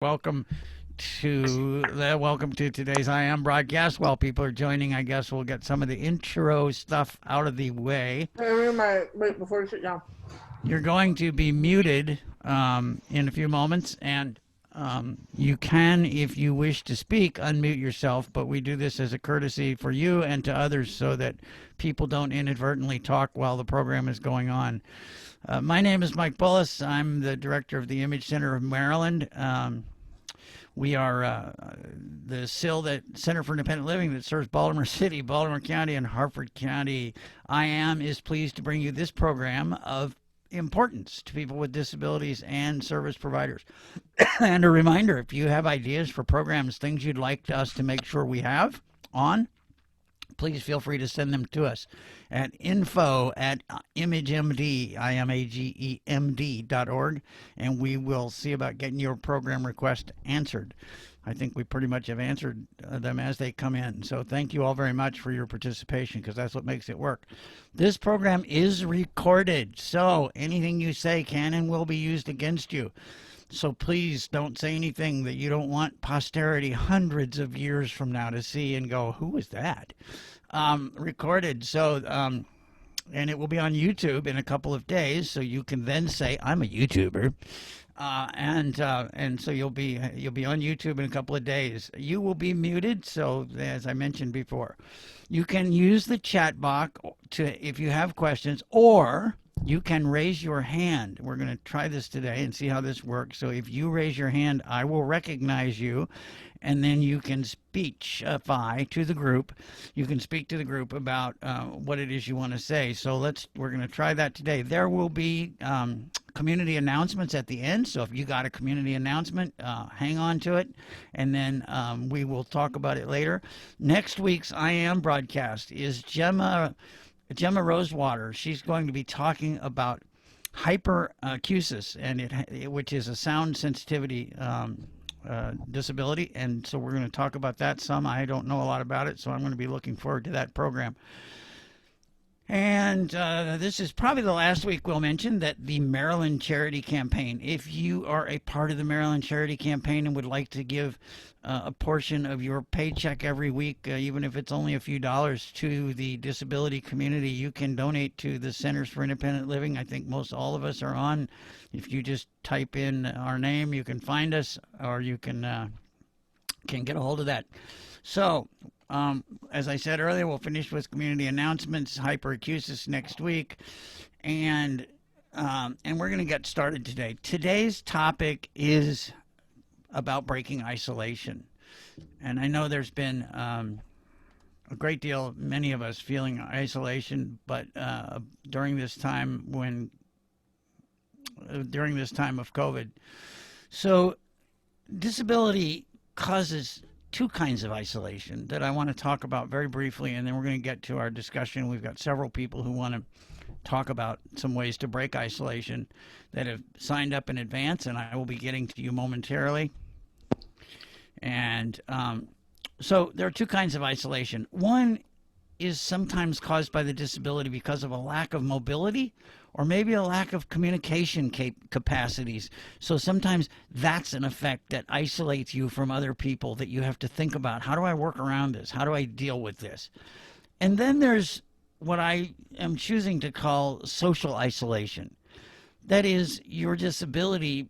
Welcome welcome to today's I Am broadcast. While people are joining, I guess we'll get some of the intro stuff out of the way. Wait before you sit down. You're going to be muted in a few moments, and you can, if you wish to speak, unmute yourself. But we do this as a courtesy for you and to others, so that people don't inadvertently talk while the program is going on. My name is Mike Bullis. I'm the director of the Image Center of Maryland. We are the SIL, that Center for Independent Living, that serves Baltimore City, Baltimore County, and Harford County. I am is pleased to bring you this program of importance to people with disabilities and service providers. And a reminder, if you have ideas for programs, things you'd like us to make sure we have on, please feel free to send them to us at info@imagemd, IMAGEMD.org, and we will see about getting your program request answered. I think we pretty much have answered them as they come in. So thank you all very much for your participation, because that's what makes it work. This program is recorded, so anything you say can and will be used against you. So please don't say anything that you don't want posterity hundreds of years from now to see and go, who was that? Recorded. And it will be on YouTube in a couple of days, so you can then say, I'm a YouTuber. And so you'll be on YouTube in a couple of days. You will be muted, so as I mentioned before, you can use the chat box if you have questions, or you can raise your hand. We're going to try this today and see how this works. So if you raise your hand, I will recognize you, and then you can speechify to the group. You can speak to the group about what it is you want to say. So we're going to try that today. There will be community announcements at the end. So if you got a community announcement, hang on to it, and then we will talk about it later. Next week's I Am broadcast is Gemma Rosewater. She's going to be talking about hyperacusis, which is a sound sensitivity disability, and so we're going to talk about that some. I don't know a lot about it, so I'm going to be looking forward to that program. And this is probably the last week we'll mention that the Maryland Charity Campaign. If you are a part of the Maryland Charity Campaign and would like to give a portion of your paycheck every week, even if it's only a few dollars, to the disability community, you can donate to the Centers for Independent Living. I think most all of us are on. If you just type in our name, you can find us, or you can get a hold of that. So, as I said earlier, we'll finish with community announcements, hyperacusis next week, and we're going to get started today. Today's topic is about breaking isolation, and I know there's been a great deal, many of us feeling isolation, but during this time of COVID, so disability causes two kinds of isolation that I want to talk about very briefly, and then we're going to get to our discussion. We've got several people who want to talk about some ways to break isolation that have signed up in advance, and I will be getting to you momentarily. And so there are two kinds of isolation. One is sometimes caused by the disability because of a lack of mobility, or maybe a lack of communication capacities. So sometimes that's an effect that isolates you from other people, that you have to think about, how do I work around this? How do I deal with this? And then there's what I am choosing to call social isolation. That is, your disability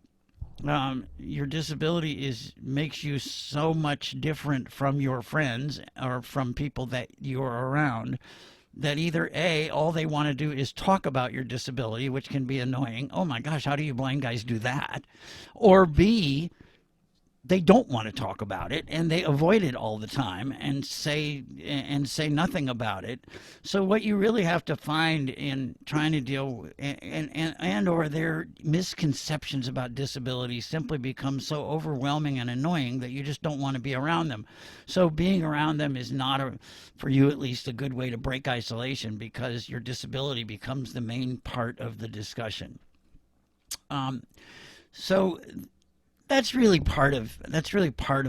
makes you so much different from your friends or from people that you're around, that either A, all they want to do is talk about your disability, which can be annoying. Oh my gosh, how do you blind guys do that? Or B, they don't want to talk about it and they avoid it all the time and say nothing about it. So what you really have to find in trying to deal and or their misconceptions about disability simply become so overwhelming and annoying that you just don't want to be around them. So being around them is not, for you at least, a good way to break isolation, because your disability becomes the main part of the discussion. So that's really part of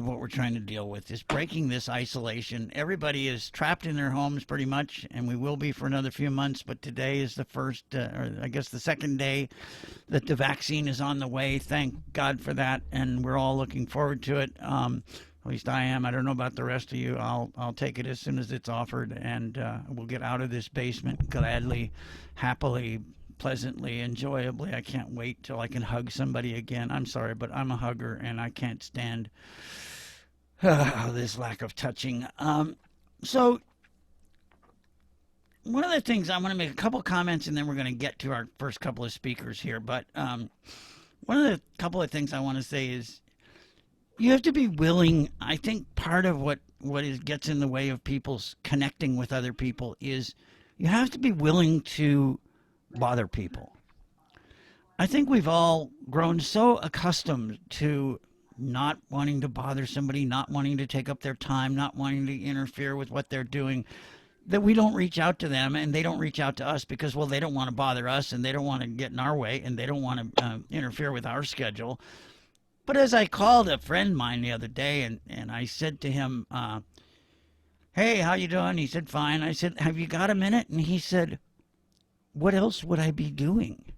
what we're trying to deal with is breaking this isolation. Everybody is trapped in their homes pretty much, and we will be for another few months. But today is the first, or I guess the second day that the vaccine is on the way. Thank God for that, and we're all looking forward to it. At least I am. I don't know about the rest of you. I'll take it as soon as it's offered, and we'll get out of this basement gladly, happily, pleasantly, enjoyably. I can't wait till I can hug somebody again. I'm sorry, but I'm a hugger, and I can't stand this lack of touching. So one of the things I want to make a couple comments, and then we're going to get to our first couple of speakers here. But one of the couple of things I want to say is you have to be willing. I think part of what gets in the way of people's connecting with other people is you have to be willing to bother people. I think we've all grown so accustomed to not wanting to bother somebody, not wanting to take up their time, not wanting to interfere with what they're doing, that we don't reach out to them and they don't reach out to us because, well, they don't want to bother us and they don't want to get in our way and they don't want to interfere with our schedule. But as I called a friend of mine the other day and I said to him, hey, how you doing? He said, fine. I said, have you got a minute? And he said, what else would I be doing?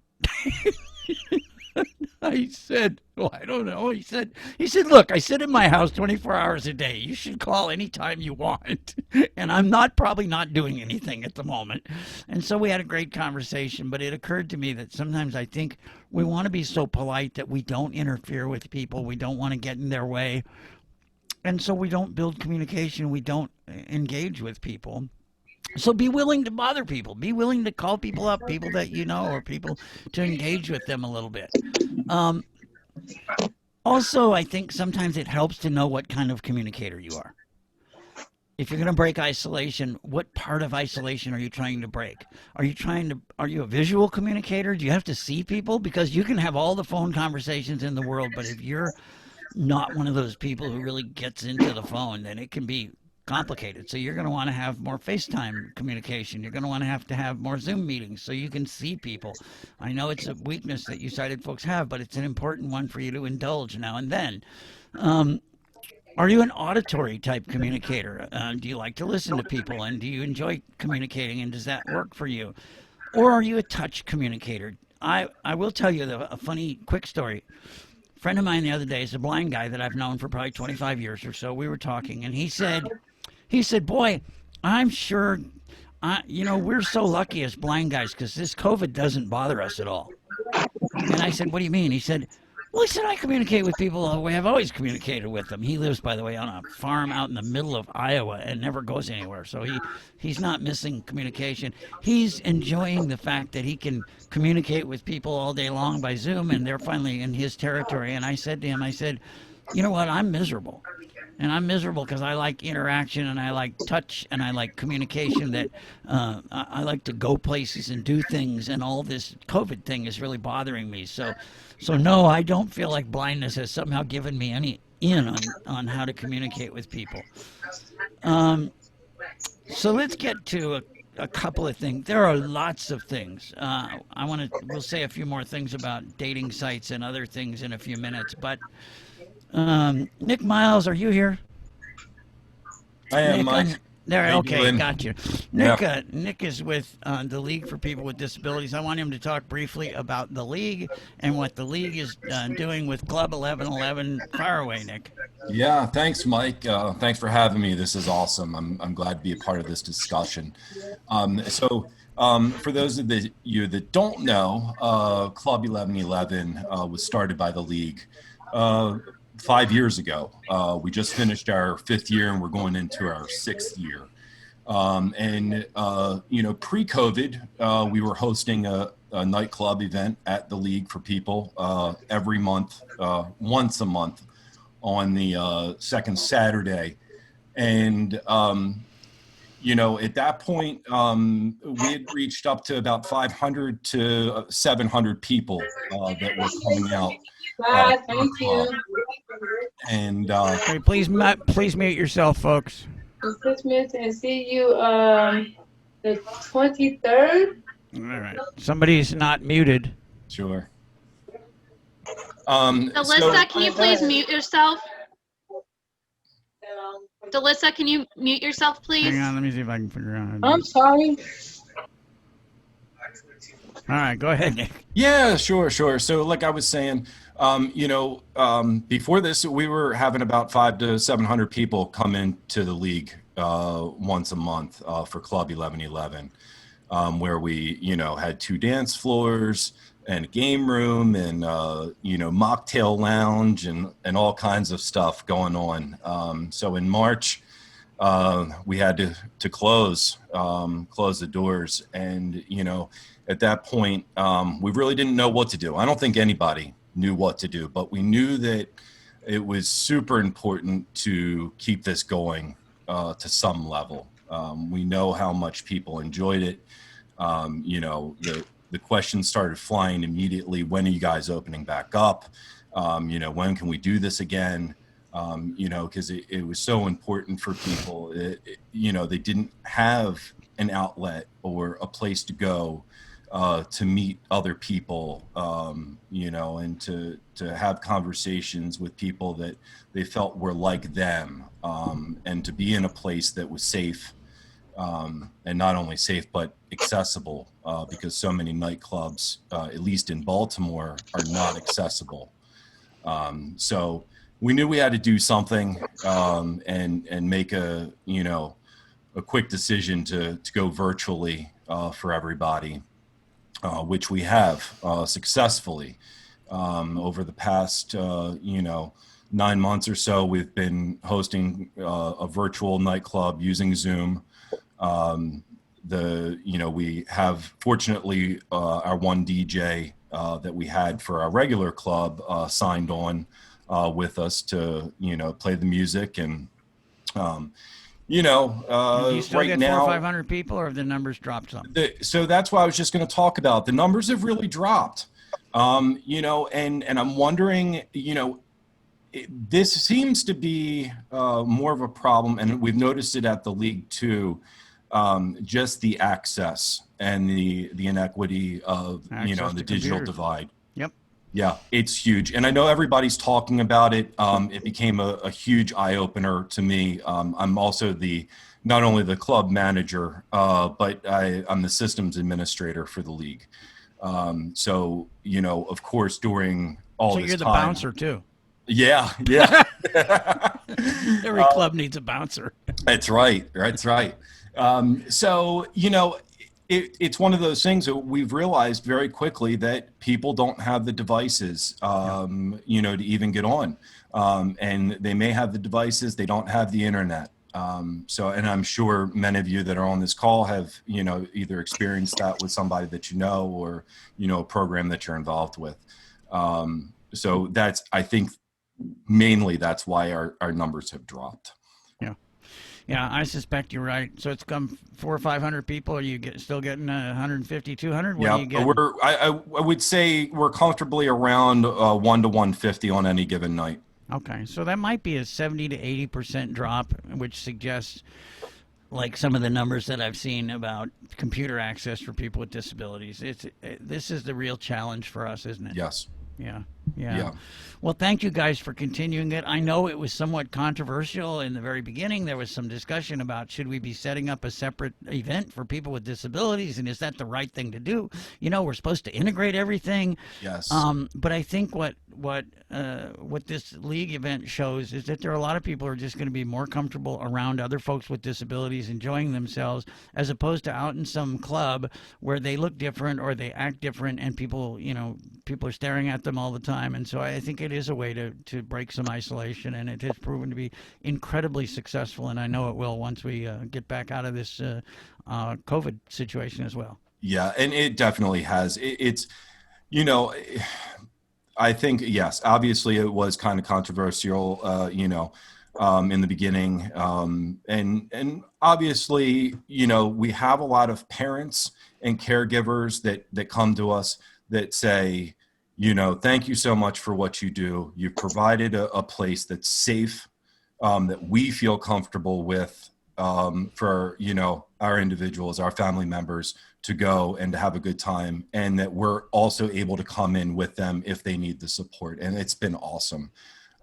I said, well, I don't know. He said, look, I sit in my house 24 hours a day. You should call anytime you want. And I'm probably not doing anything at the moment. And so we had a great conversation, but it occurred to me that sometimes I think we want to be so polite that we don't interfere with people. We don't want to get in their way. And so we don't build communication. We don't engage with people. So be willing to bother people. Be willing to call people up, people that you know, or people to engage with them a little bit. Also, I think sometimes it helps to know what kind of communicator you are. If you're going to break isolation, what part of isolation are you trying to break? Are you a visual communicator? Do you have to see people? Because you can have all the phone conversations in the world, but if you're not one of those people who really gets into the phone, then it can be complicated. So you're going to want to have more FaceTime communication. You're going to want to have more Zoom meetings so you can see people. I know it's a weakness that you sighted folks have, but it's an important one for you to indulge now and then. Are you an auditory type communicator? Do you like to listen to people, and do you enjoy communicating, and does that work for you? Or are you a touch communicator? I will tell you a funny quick story. A friend of mine the other day is a blind guy that I've known for probably 25 years or so. We were talking, and he said, boy, I'm sure, we're so lucky as blind guys because this COVID doesn't bother us at all. And I said, what do you mean? He said, I communicate with people the way I've always communicated with them. He lives, by the way, on a farm out in the middle of Iowa and never goes anywhere. So he's not missing communication. He's enjoying the fact that he can communicate with people all day long by Zoom, and they're finally in his territory. And I said to him, you know what, I'm miserable. And I'm miserable because I like interaction and I like touch and I like communication that I like to go places and do things, and all this COVID thing is really bothering me. So no, I don't feel like blindness has somehow given me any on how to communicate with people. So let's get to a couple of things. There are lots of things. We'll say a few more things about dating sites and other things in a few minutes, but Nick Miles, are you here? I am, Nick, Mike. there, How you okay, doing? got you. Nick, Nick is with the League for People with Disabilities. I want him to talk briefly about the League and what the League is doing with Club 1111. Fire away, Nick. Yeah, thanks, Mike. Thanks for having me. This is awesome. I'm glad to be a part of this discussion. For those of you that don't know, Club 1111 was started by the League 5 years ago. We just finished our 5th year and we're going into our 6th year. Pre-COVID, we were hosting a nightclub event at the League for People every month, once a month on the second Saturday. And, at that point, we had reached up to about 500 to 700 people that were coming out. Thank you. And Okay, please mute yourself, folks. Christmas and see you the 23rd. All right. Somebody's not muted. sure. Delissa, can you please mute yourself? Delissa, can you mute yourself, please? Hang on, let me see if I can figure out. How to do I'm it. sorry. All right, go ahead, Nick. Yeah, sure. So like I was saying, before this, we were having about 500 to 700 people come into the league once a month for Club 1111, where we, had 2 dance floors and a game room and, mocktail lounge and all kinds of stuff going on. So in March, we had to close the doors, and at that point, we really didn't know what to do. I don't think anybody knew what to do, but we knew that it was super important to keep this going to some level. We know how much people enjoyed it. The questions started flying immediately. When are you guys opening back up? When can we do this again? Because it was so important for people. They didn't have an outlet or a place to go to meet other people, and to have conversations with people that they felt were like them, and to be in a place that was safe, and not only safe, but accessible, because so many nightclubs, at least in Baltimore, are not accessible. So we knew we had to do something, and make a quick decision to go virtually for everybody, which we have successfully over the past 9 months or so. We've been hosting a virtual nightclub using Zoom. We have, fortunately, our one DJ that we had for our regular club signed on with us to play the music, and Do you still right get now 400 or 500 people, or have the numbers dropped some? So that's what I was just going to talk about. The numbers have really dropped, and I'm wondering, this seems to be more of a problem, and we've noticed it at the league too. Just the access and the inequity of Access the to digital computers. divide. Yep. Yeah, it's huge, and I know everybody's talking about it. It became a huge eye opener to me. I'm also not only the club manager, but I'm the systems administrator for the league. So of course, during all So this you're the time, bouncer too. yeah. Every club needs a bouncer. That's right. That's right. So, it's one of those things that we've realized very quickly that people don't have the devices, to even get on. And they may have the devices, they don't have the internet. And I'm sure many of you that are on this call have, either experienced that with somebody that or, a program that you're involved with. So I think mainly that's why our numbers have dropped. Yeah, I suspect you're right. So it's come 400 or 500 people. Are you still getting 150, 200? What are you getting? I would say we're comfortably around 1 to 150 on any given night. Okay, so that might be a 70 to 80% drop, which suggests, like some of the numbers that I've seen about computer access for people with disabilities. This is the real challenge for us, isn't it? Yes. Yeah. Well, thank you guys for continuing it. I know it was somewhat controversial in the very beginning. There was some discussion about, should we be setting up a separate event for people with disabilities, and is that the right thing to do? We're supposed to integrate everything. Yes. But I think what this league event shows is that there are a lot of people who are just going to be more comfortable around other folks with disabilities, enjoying themselves, as opposed to out in some club where they look different or they act different, and people are staring at them all the time. And so I think it is a way to break some isolation, and it has proven to be incredibly successful, and I know it will once we get back out of this COVID situation as well. Yeah, and it definitely has. I think, yes, obviously it was kind of controversial, in the beginning. And obviously, we have a lot of parents and caregivers that come to us that say, thank you so much for what you do. You've provided a place that's safe, that we feel comfortable with, for, our individuals, our family members to go and to have a good time, and that we're also able to come in with them if they need the support. And it's been awesome.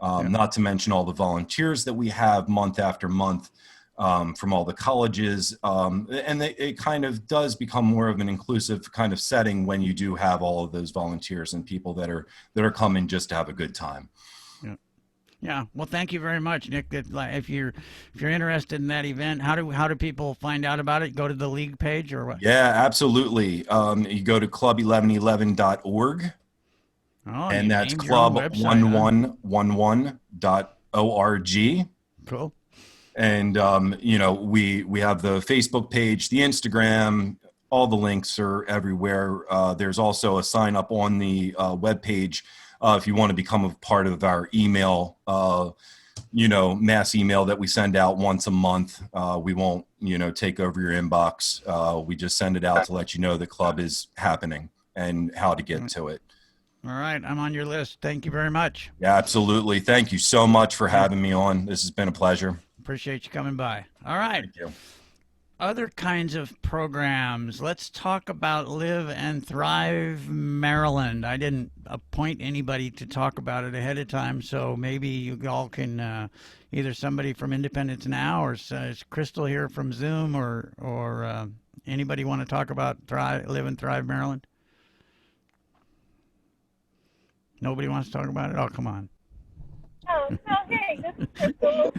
Not to mention all the volunteers that we have month after month from all the colleges. And it kind of does become more of an inclusive kind of setting when you do have all of those volunteers and people that are coming just to have a good time. Yeah. Well, thank you very much, Nick. If you're interested in that event, how do people find out about it? Go to the league page or what? Yeah, absolutely. You go to club1111.org. Oh, and you that's named your own website, huh? club1111.org. Cool. And we have the Facebook page, the Instagram, all the links are everywhere. There's also a sign up on the webpage if you want to become a part of our email, mass email that we send out once a month. We won't, take over your inbox. We just send it out to let you know the club is happening and how to get to it. All right. I'm on your list. Thank you very much. Yeah, absolutely. Thank you so much for having me on. This has been a pleasure. Appreciate you coming by. All right. Thank you. Other kinds of programs. Let's talk about Live and Thrive Maryland. I didn't appoint anybody to talk about it ahead of time, so maybe you all can, either somebody from Independence Now or is Crystal here from Zoom or anybody want to talk about Live and Thrive Maryland? Nobody wants to talk about it? Oh, come on. Oh, hey, this is Crystal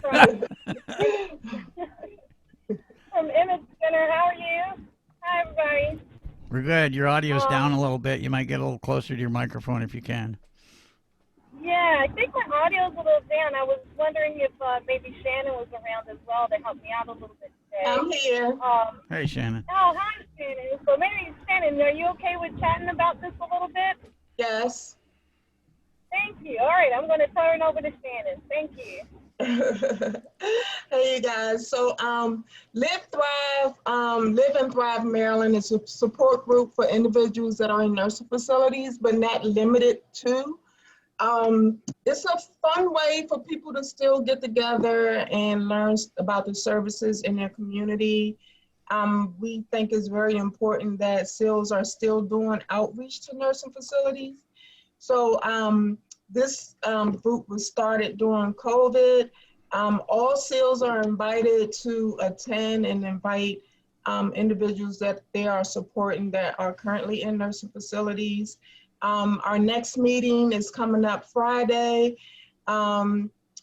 from Image Center. How are you? Hi, everybody. We're good. Your audio's down a little bit. You might get a little closer to your microphone if you can. Yeah, I think my audio's a little down. I was wondering if maybe Shannon was around as well to help me out a little bit today. I'm here. Hey, Shannon. Oh, hi, Shannon. So maybe, Shannon, are you okay with chatting about this a little bit? Yes. Thank you. All right, I'm going to turn over to Shannon. Thank you. Hey, you guys. So Live and Thrive Maryland is a support group for individuals that are in nursing facilities, but not limited to. It's a fun way for people to still get together and learn about the services in their community. We think it's very important that SILs are still doing outreach to nursing facilities. So this group was started during COVID. All SILs are invited to attend and invite individuals that they are supporting that are currently in nursing facilities. Our next meeting is coming up Friday.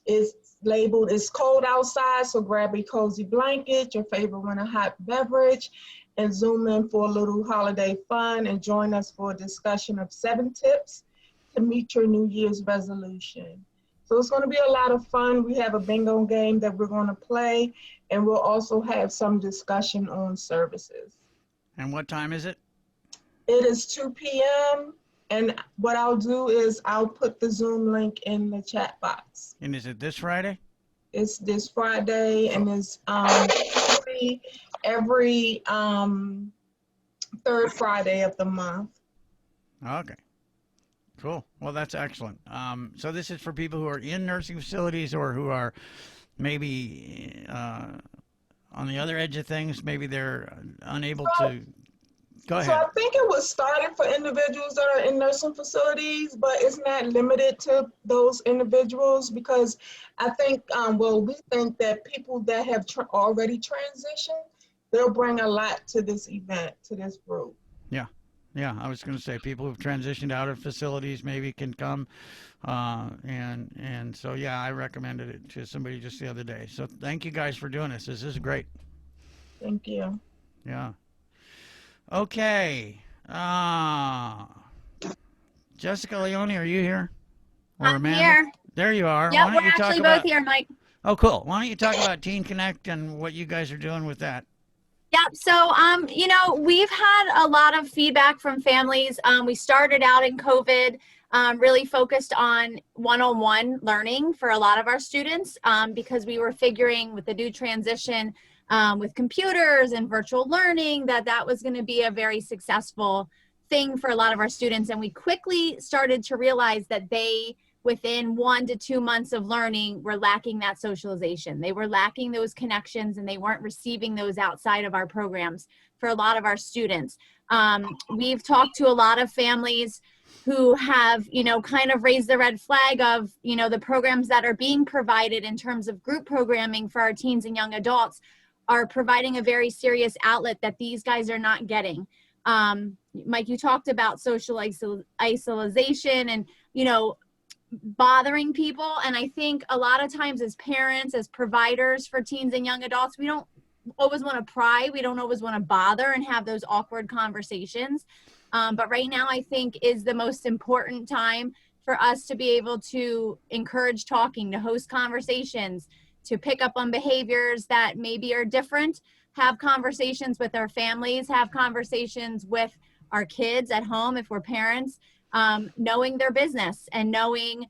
It's labeled, it's cold outside, so grab a cozy blanket, your favorite winter hot beverage, and Zoom in for a little holiday fun and join us for a discussion of 7 tips to meet your New Year's resolution. So it's going to be a lot of fun. We have a bingo game that we're going to play, and we'll also have some discussion on services. And what time is it? It is 2 p.m. And what I'll do is I'll put the Zoom link in the chat box. And is it this Friday? It's this Friday, and it's every third Friday of the month. Okay. Cool. Well, that's excellent. So this is for people who are in nursing facilities or who are maybe on the other edge of things. Maybe they're unable to. Go ahead. So I think it was started for individuals that are in nursing facilities, but it's not limited to those individuals because I think, we think that people that have already transitioned, they'll bring a lot to this event, to this group. Yeah, I was going to say people who've transitioned out of facilities maybe can come, and so yeah, I recommended it to somebody just the other day. So thank you guys for doing this. This is great. Thank you. Yeah. Okay. Jessica Leone, are you here? Or I'm Amanda? here. There you are. Yeah, Why we're don't you talk actually about... both here, Mike. Oh, cool. Why don't you talk about Teen Connect and what you guys are doing with that? Yeah, so, we've had a lot of feedback from families. We started out in COVID, really focused on one-on-one learning for a lot of our students because we were figuring with the new transition with computers and virtual learning that was going to be a very successful thing for a lot of our students. And we quickly started to realize that they within 1 to 2 months of learning were lacking that socialization. They were lacking those connections, and they weren't receiving those outside of our programs for a lot of our students. We've talked to a lot of families who have, kind of raised the red flag of, the programs that are being provided in terms of group programming for our teens and young adults are providing a very serious outlet that these guys are not getting. Mike, you talked about social isolation and, bothering people. And I think a lot of times as parents, as providers for teens and young adults, we don't always want to pry. We don't always want to bother and have those awkward conversations. But right now, I think is the most important time for us to be able to encourage talking, to host conversations, to pick up on behaviors that maybe are different, have conversations with our families, have conversations with our kids at home if we're parents, knowing their business and knowing,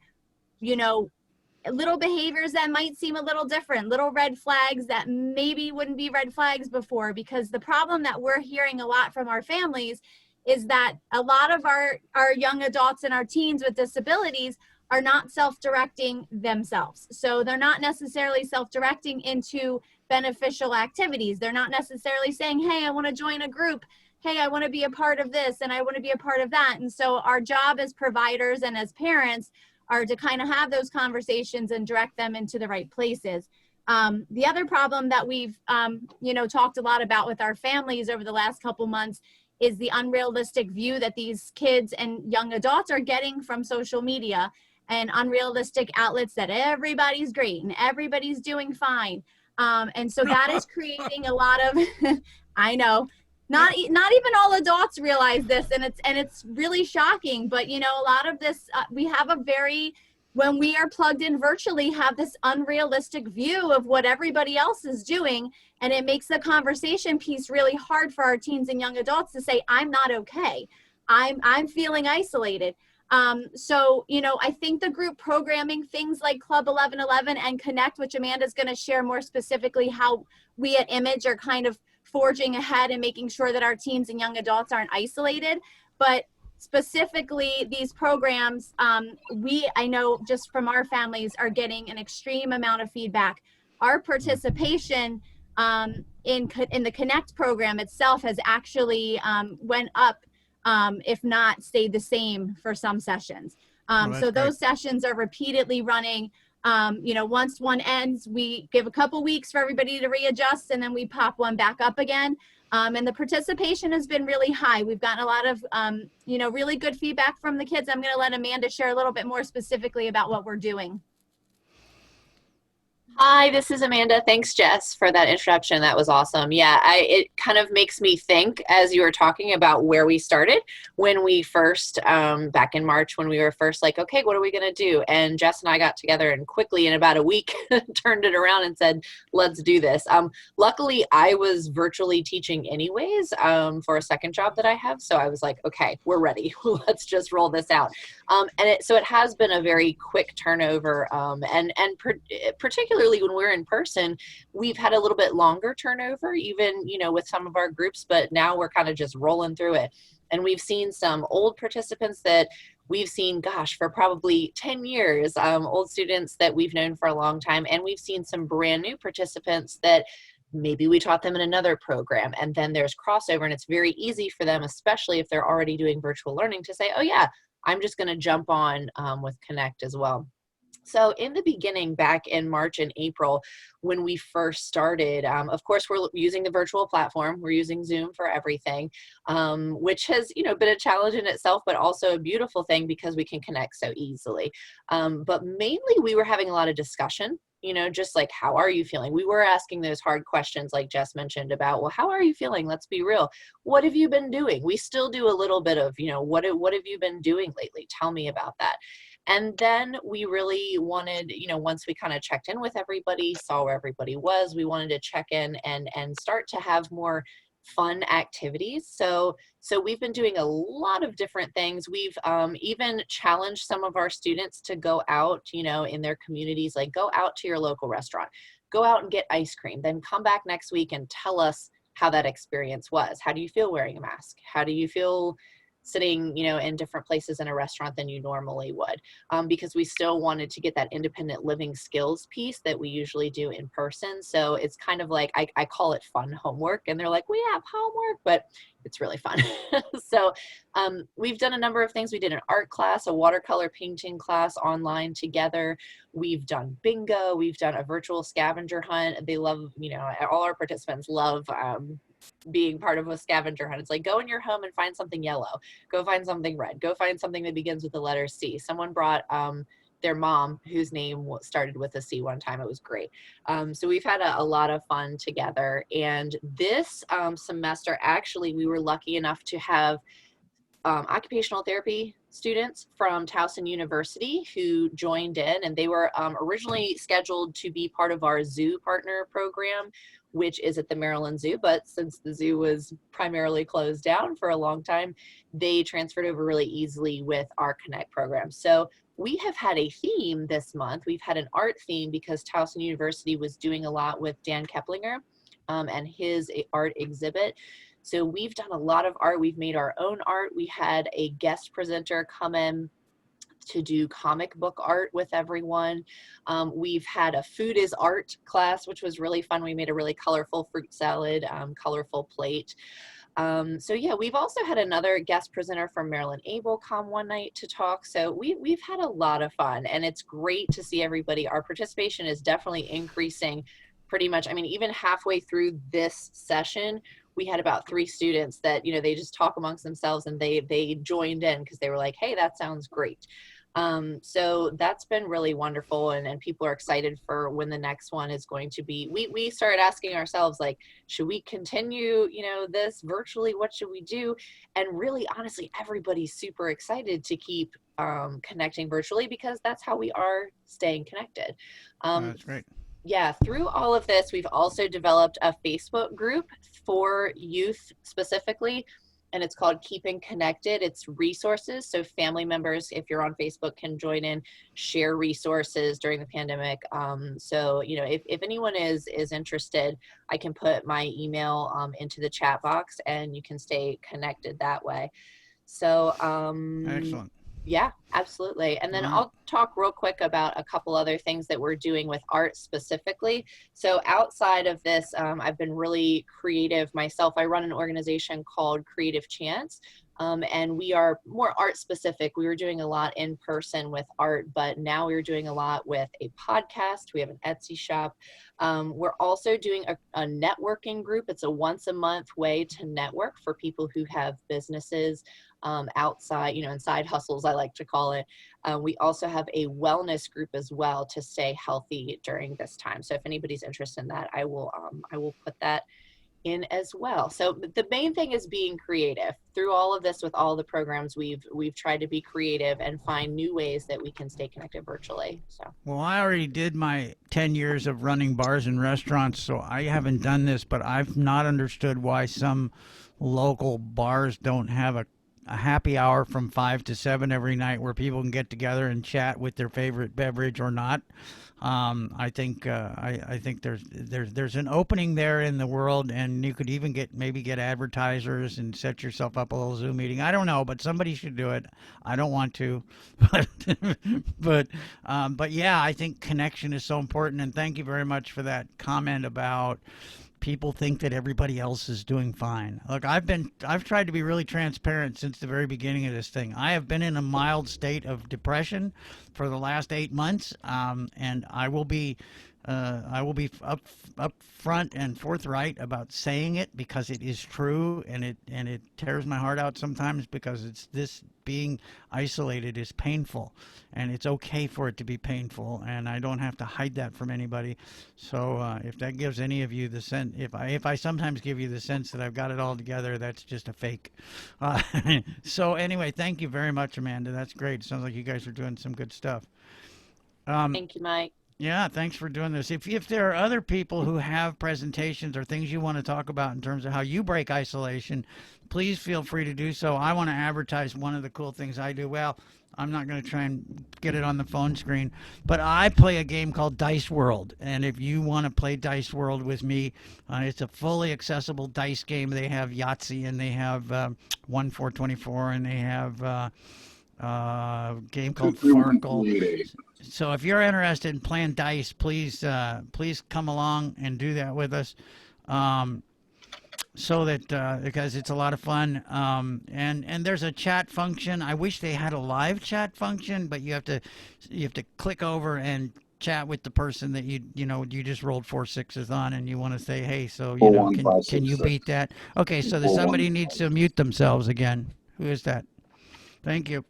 little behaviors that might seem a little different, little red flags that maybe wouldn't be red flags before. Because the problem that we're hearing a lot from our families is that a lot of our young adults and our teens with disabilities are not self-directing themselves. So they're not necessarily self-directing into beneficial activities. They're not necessarily saying, hey, I want to join a group. Hey, I want to be a part of this and I want to be a part of that. And so our job as providers and as parents are to kind of have those conversations and direct them into the right places. The other problem that we've, talked a lot about with our families over the last couple months is the unrealistic view that these kids and young adults are getting from social media and unrealistic outlets that everybody's great and everybody's doing fine. And so that is creating a lot of, I know, not even all adults realize this, and it's really shocking. But a lot of this, we have when we are plugged in virtually, have this unrealistic view of what everybody else is doing, and it makes the conversation piece really hard for our teens and young adults to say, I'm not okay. I'm feeling isolated. So, I think the group programming, things like Club 1111 and Connect, which Amanda's going to share more specifically how we at Image are kind of forging ahead and making sure that our teens and young adults aren't isolated. But specifically these programs, I know just from our families are getting an extreme amount of feedback. Our participation in the Connect program itself has actually went up, if not stayed the same for some sessions. So those sessions are repeatedly running. Once one ends, we give a couple weeks for everybody to readjust, and then we pop one back up again. And the participation has been really high. We've gotten a lot of, really good feedback from the kids. I'm going to let Amanda share a little bit more specifically about what we're doing. Hi, this is Amanda. Thanks, Jess, for that introduction. That was awesome. Yeah, it kind of makes me think as you were talking about where we started when we first, back in March, when we were first like, okay, what are we going to do? And Jess and I got together and quickly in about a week turned it around and said, let's do this. Luckily, I was virtually teaching anyways for a second job that I have. So I was like, okay, we're ready. Let's just roll this out. So it has been a very quick turnover, and particularly when we're in person, we've had a little bit longer turnover, even, with some of our groups, but now we're kind of just rolling through it. And we've seen some old participants that we've seen, gosh, for probably 10 years, old students that we've known for a long time. And we've seen some brand new participants that maybe we taught them in another program, and then there's crossover, and it's very easy for them, especially if they're already doing virtual learning, to say, oh yeah, I'm just going to jump on with Connect as well. So in the beginning, back in March and April, when we first started, of course, we're using the virtual platform. We're using Zoom for everything, which has, been a challenge in itself, but also a beautiful thing because we can connect so easily. But mainly we were having a lot of discussion, just like, how are you feeling? We were asking those hard questions like Jess mentioned about, well, how are you feeling? Let's be real. What have you been doing? We still do a little bit of, what have you been doing lately? Tell me about that. And then we really wanted, once we kind of checked in with everybody, saw where everybody was, we wanted to check in and start to have more fun activities. So we've been doing a lot of different things. We've even challenged some of our students to go out, in their communities, like go out to your local restaurant, go out and get ice cream, then come back next week and tell us how that experience was. How do you feel wearing a mask? How do you feel sitting, in different places in a restaurant than you normally would, because we still wanted to get that independent living skills piece that we usually do in person. So it's kind of like, I call it fun homework, and they're like, we have homework, but it's really fun. So we've done a number of things. We did an art class, a watercolor painting class online together. We've done bingo. We've done a virtual scavenger hunt. They love, all our participants love being part of a scavenger hunt. It's like, go in your home and find something yellow, go find something red, go find something that begins with the letter C. Someone brought their mom, whose name started with a C one time. It was great. So we've had a lot of fun together. And this semester, actually, we were lucky enough to have occupational therapy students from Towson University who joined in, and they were originally scheduled to be part of our zoo partner program, which is at the Maryland Zoo. But since the zoo was primarily closed down for a long time, they transferred over really easily with our Connect program. So we have had a theme this month. We've had an art theme because Towson University was doing a lot with Dan Keplinger and his art exhibit. So we've done a lot of art. We've made our own art. We had a guest presenter come in to do comic book art with everyone. We've had a food is art class, which was really fun. We made a really colorful fruit salad, colorful plate. So yeah, we've also had another guest presenter from Maryland Able come one night to talk. So we've had a lot of fun, and it's great to see everybody. Our participation is definitely increasing pretty much. I mean, even halfway through this session, we had about 3 students that, they just talk amongst themselves, and they joined in because they were like, hey, that sounds great. So that's been really wonderful, and people are excited for when the next one is going to be. We started asking ourselves, like, should we continue, this virtually? What should we do? And really, honestly, everybody's super excited to keep connecting virtually, because that's how we are staying connected. That's great. Yeah, through all of this, we've also developed a Facebook group for youth specifically, and it's called Keeping Connected. It's resources. So family members, if you're on Facebook, can join in, share resources during the pandemic. So, if anyone is interested, I can put my email into the chat box, and you can stay connected that way. So, Excellent. yeah, absolutely. And then I'll talk real quick about a couple other things that we're doing with art specifically. So outside of this, I've been really creative myself. I run an organization called Creative Chance, and we are more art specific. We were doing a lot in person with art, but now we're doing a lot with a podcast. We have an Etsy shop. We're also doing a networking group. It's a once a month way to network for people who have businesses outside, and side hustles, I like to call it. We also have a wellness group as well to stay healthy during this time. So if anybody's interested in that, I will put that in as well. So the main thing is being creative. Through all of this, with all the programs, we've tried to be creative and find new ways that we can stay connected virtually. So. Well, I already did my 10 years of running bars and restaurants, so I haven't done this, but I've not understood why some local bars don't have a happy hour from 5 to 7 every night where people can get together and chat with their favorite beverage or not. I think there's an opening there in the world, and you could even get advertisers and set yourself up a little Zoom meeting. I don't know, but somebody should do it. I don't want to, but yeah, I think connection is so important. And thank you very much for that comment about people think that everybody else is doing fine. Look, I've tried to be really transparent since the very beginning of this thing. I have been in a mild state of depression for the last 8 months, and I will be up front and forthright about saying it, because it is true, and it tears my heart out sometimes, because it's this being isolated is painful, and it's okay for it to be painful, and I don't have to hide that from anybody. So if that gives any of you the sense, if I sometimes give you the sense that I've got it all together, that's just a fake. So anyway, thank you very much, Amanda. That's great. It sounds like you guys are doing some good stuff. Thank you, Mike. Yeah, thanks for doing this. If there are other people who have presentations or things you want to talk about in terms of how you break isolation, please feel free to do so. I want to advertise one of the cool things I do. Well, I'm not going to try and get it on the phone screen, but I play a game called Dice World. And if you want to play Dice World with me, it's a fully accessible dice game. They have Yahtzee and they have 1 424 and they have a game called Farkle. So if you're interested in playing dice, please come along and do that with us, so that because it's a lot of fun. And there's a chat function. I wish they had a live chat function, but you have to click over and chat with the person that you just rolled 4 sixes on, and you want to say, hey, so can you beat that? Okay, so somebody needs to mute themselves again. Who is that? Thank you.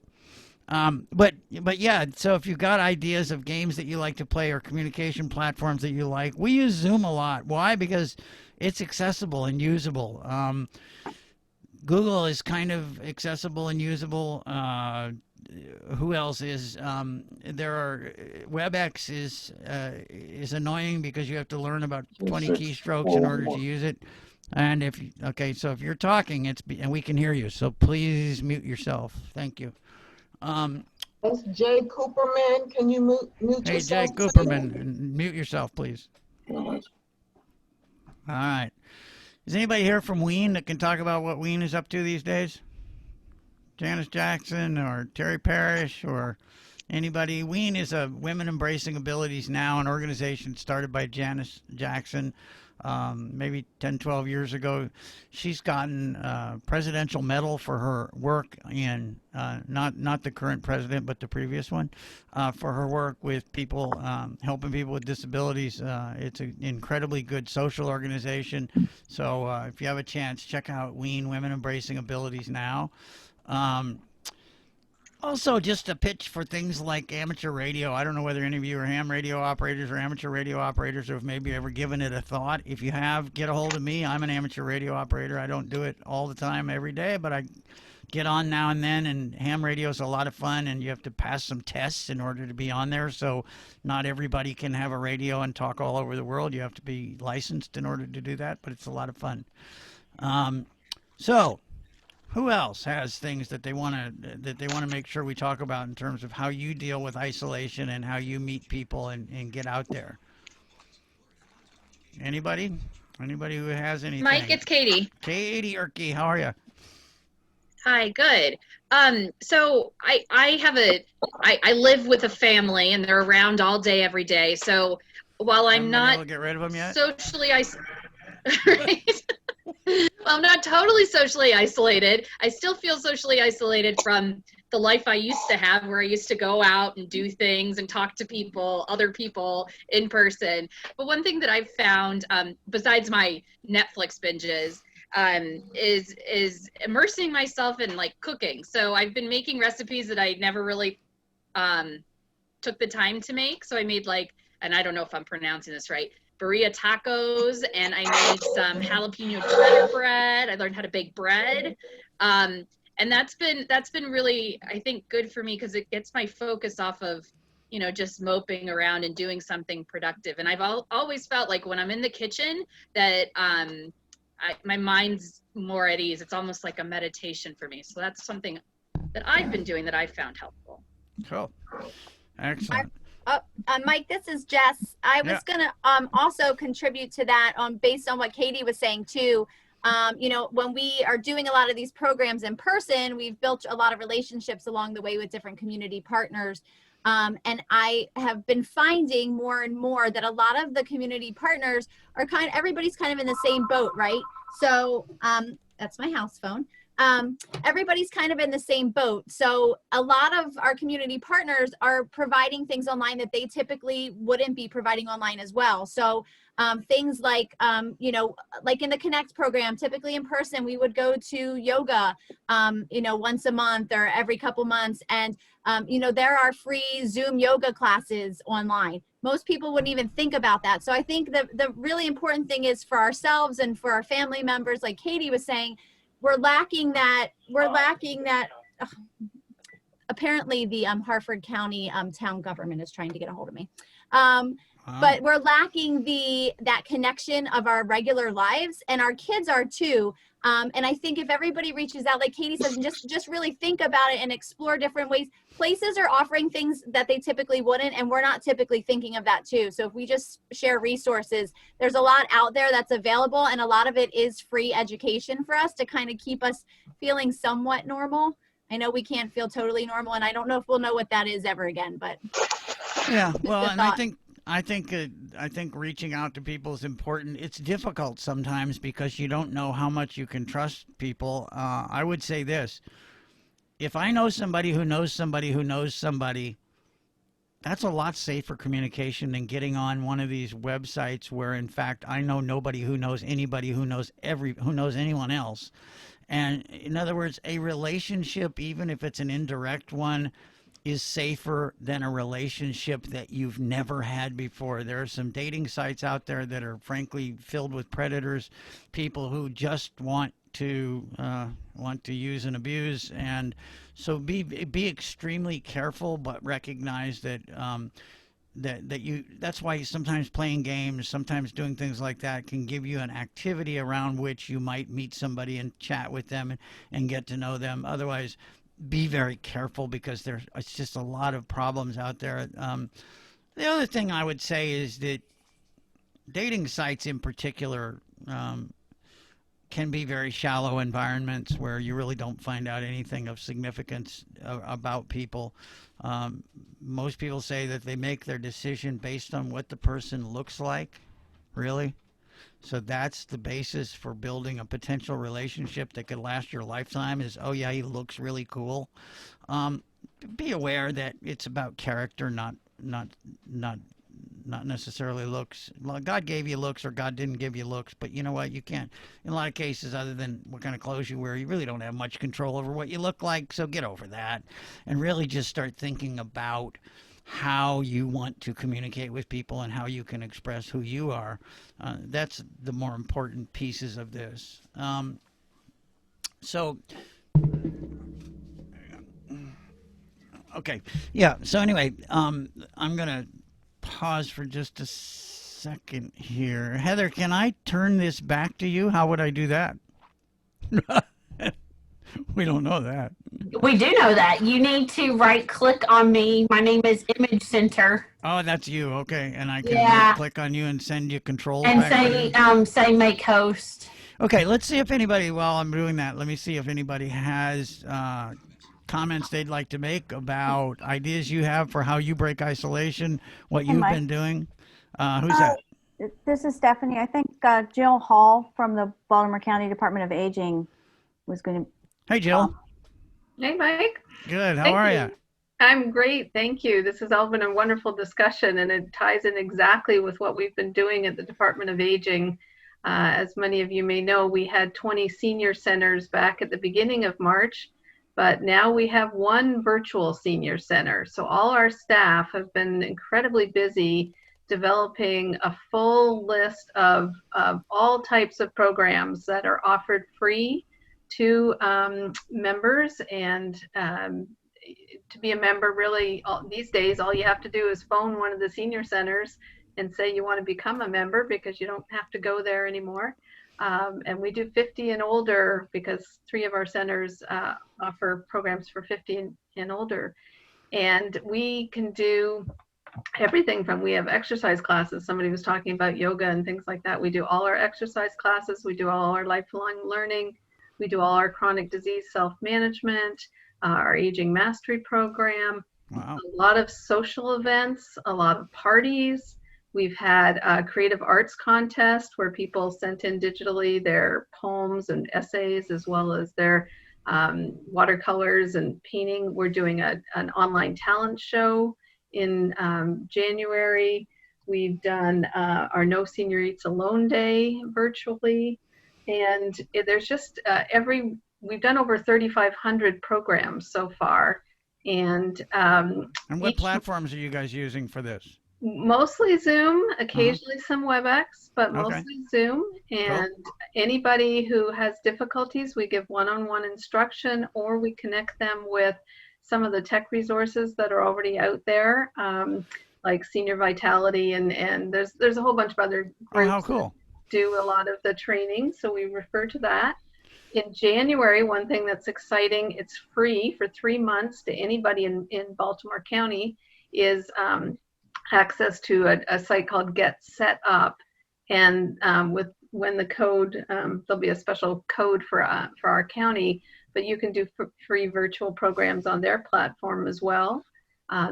But yeah, so if you've got ideas of games that you like to play or communication platforms that you like, we use Zoom a lot. Why? Because it's accessible and usable. Google is kind of accessible and usable. Who else is? There are WebEx is annoying because you have to learn about 20 keystrokes in order to use it. And so if you're talking, and we can hear you, so please mute yourself. Thank you. That's Jay Cooperman. Can you mute Hey, yourself? Jay Cooperman, mute yourself, please. All right. Is anybody here from Ween that can talk about what Ween is up to these days? Janice Jackson or Terry Parrish or anybody? Ween is a Women Embracing Abilities Now, an organization started by Janice Jackson maybe 10, 12 years ago. She's gotten a presidential medal for her work in, not the current president, but the previous one, for her work with people, helping people with disabilities. It's an incredibly good social organization. So if you have a chance, check out WEEN, Women Embracing Abilities Now. Also, just a pitch for things like amateur radio. I don't know whether any of you are ham radio operators or amateur radio operators or have maybe ever given it a thought. If you have, get a hold of me. I'm an amateur radio operator. I don't do it all the time every day, but I get on now and then, and ham radio is a lot of fun, and you have to pass some tests in order to be on there. So not everybody can have a radio and talk all over the world. You have to be licensed in order to do that, but it's a lot of fun. So who else has things that they want to make sure we talk about in terms of how you deal with isolation and how you meet people and get out there? Anybody who has anything? Mike, it's Katie. Katie Erke, how are you? Hi, good. So I live with a family and they're around all day, every day. So while I'm not able to get rid of them yet? Socially right? Well, I'm not totally socially isolated. I still feel socially isolated from the life I used to have, where I used to go out and do things and talk to people, other people in person. But one thing that I've found, besides my Netflix binges, is immersing myself in like cooking. So I've been making recipes that I never really took the time to make. So I made and I don't know if I'm pronouncing this right, burrito tacos, and I made some jalapeno cheddar bread. I learned how to bake bread. And that's been really, I think, good for me because it gets my focus off of, just moping around and doing something productive. And I've always felt like when I'm in the kitchen that my mind's more at ease. It's almost like a meditation for me. So that's something that I've been doing that I found helpful. Cool. Excellent. Mike, this is Jess. I was gonna also contribute to that based on what Katie was saying too. When we are doing a lot of these programs in person, we've built a lot of relationships along the way with different community partners. And I have been finding more and more that a lot of the community partners are everybody's kind of in the same boat, right? So that's my house phone. Everybody's kind of in the same boat. So a lot of our community partners are providing things online that they typically wouldn't be providing online as well. So things like, like in the Connect program, typically in person, we would go to yoga, once a month or every couple months. And, there are free Zoom yoga classes online. Most people wouldn't even think about that. So I think the really important thing is for ourselves and for our family members, like Katie was saying, we're lacking that. Apparently the Harford County town government is trying to get a hold of me. Wow. But we're lacking that connection of our regular lives, and our kids are too. And I think if everybody reaches out, like Katie says, and just really think about it and explore different ways, places are offering things that they typically wouldn't, and we're not typically thinking of that too. So if we just share resources, there's a lot out there that's available, and a lot of it is free education for us to kind of keep us feeling somewhat normal. I know we can't feel totally normal, and I don't know if we'll know what that is ever again, but Yeah, well, and thought. I think reaching out to people is important. It's difficult sometimes because you don't know how much you can trust people. I would say this: if I know somebody who knows somebody who knows somebody, that's a lot safer communication than getting on one of these websites where, in fact, I know nobody who knows anybody who knows anyone else. And in other words, a relationship, even if it's an indirect one, is safer than a relationship that you've never had before. There are some dating sites out there that are frankly filled with predators, people who just want to use and abuse, and so be extremely careful, but recognize that that's why sometimes playing games, sometimes doing things like that can give you an activity around which you might meet somebody and chat with them and get to know them. Otherwise, be very careful because it's just a lot of problems out there. The other thing I would say is that dating sites in particular can be very shallow environments where you really don't find out anything of significance about people. Most people say that they make their decision based on what the person looks like. Really? So that's the basis for building a potential relationship that could last your lifetime is, oh yeah, he looks really cool. Be aware that it's about character, not necessarily looks. Well, God gave you looks or God didn't give you looks, but you know what? You can't, in a lot of cases, other than what kind of clothes you wear, you really don't have much control over what you look like. So get over that and really just start thinking about how you want to communicate with people and how you can express who you are. That's the more important pieces of this. So, okay. Yeah. So anyway, I'm going to pause for just a second here. Heather, can I turn this back to you? How would I do that? We don't know that. We do know that. You need to right click on me. My name is Image Center. Oh, that's you. Okay. And I can Yeah. click on you and send you controls And back to you? say make host. Okay, let's see if anybody, while I'm doing that, let me see if anybody has comments they'd like to make about ideas you have for how you break isolation, what you've Mike. been doing. Who's that? This is Stephanie. I think Jill Hall from the Baltimore County Department of Aging was going to. Hey, Jill. Hey, Mike. Good. How Thank are you. you? I'm great. Thank you. This has all been a wonderful discussion, and it ties in exactly with what we've been doing at the Department of Aging. As many of you may know, we had 20 senior centers back at the beginning of March, but now we have one virtual senior center. So all our staff have been incredibly busy developing a full list of all types of programs that are offered free to members. And to be a member, really, these days, all you have to do is phone one of the senior centers and say you want to become a member because you don't have to go there anymore. And we do 50 and older because 3 of our centers offer programs for 50 and older. And we can do everything from, we have exercise classes. Somebody was talking about yoga and things like that. We do all our exercise classes. We do all our lifelong learning. We do all our chronic disease self-management, our aging mastery program, Wow. a lot of social events, a lot of parties. We've had a creative arts contest where people sent in digitally their poems and essays as well as their watercolors and painting. We're doing an online talent show in January. We've done our No Senior Eats Alone Day virtually. And there's just we've done over 3,500 programs so far. And what platforms are you guys using for this? Mostly Zoom, occasionally some WebEx, but mostly Zoom. And anybody who has difficulties, we give one-on-one instruction, or we connect them with some of the tech resources that are already out there. like Senior Vitality, and there's a whole bunch of other groups how cool. that do a lot of the training. So we refer to that. In January, one thing that's exciting, it's free for 3 months to anybody in Baltimore County, is access to a site called Get Set Up. And when the code, there'll be a special code for our county, but you can do free virtual programs on their platform as well.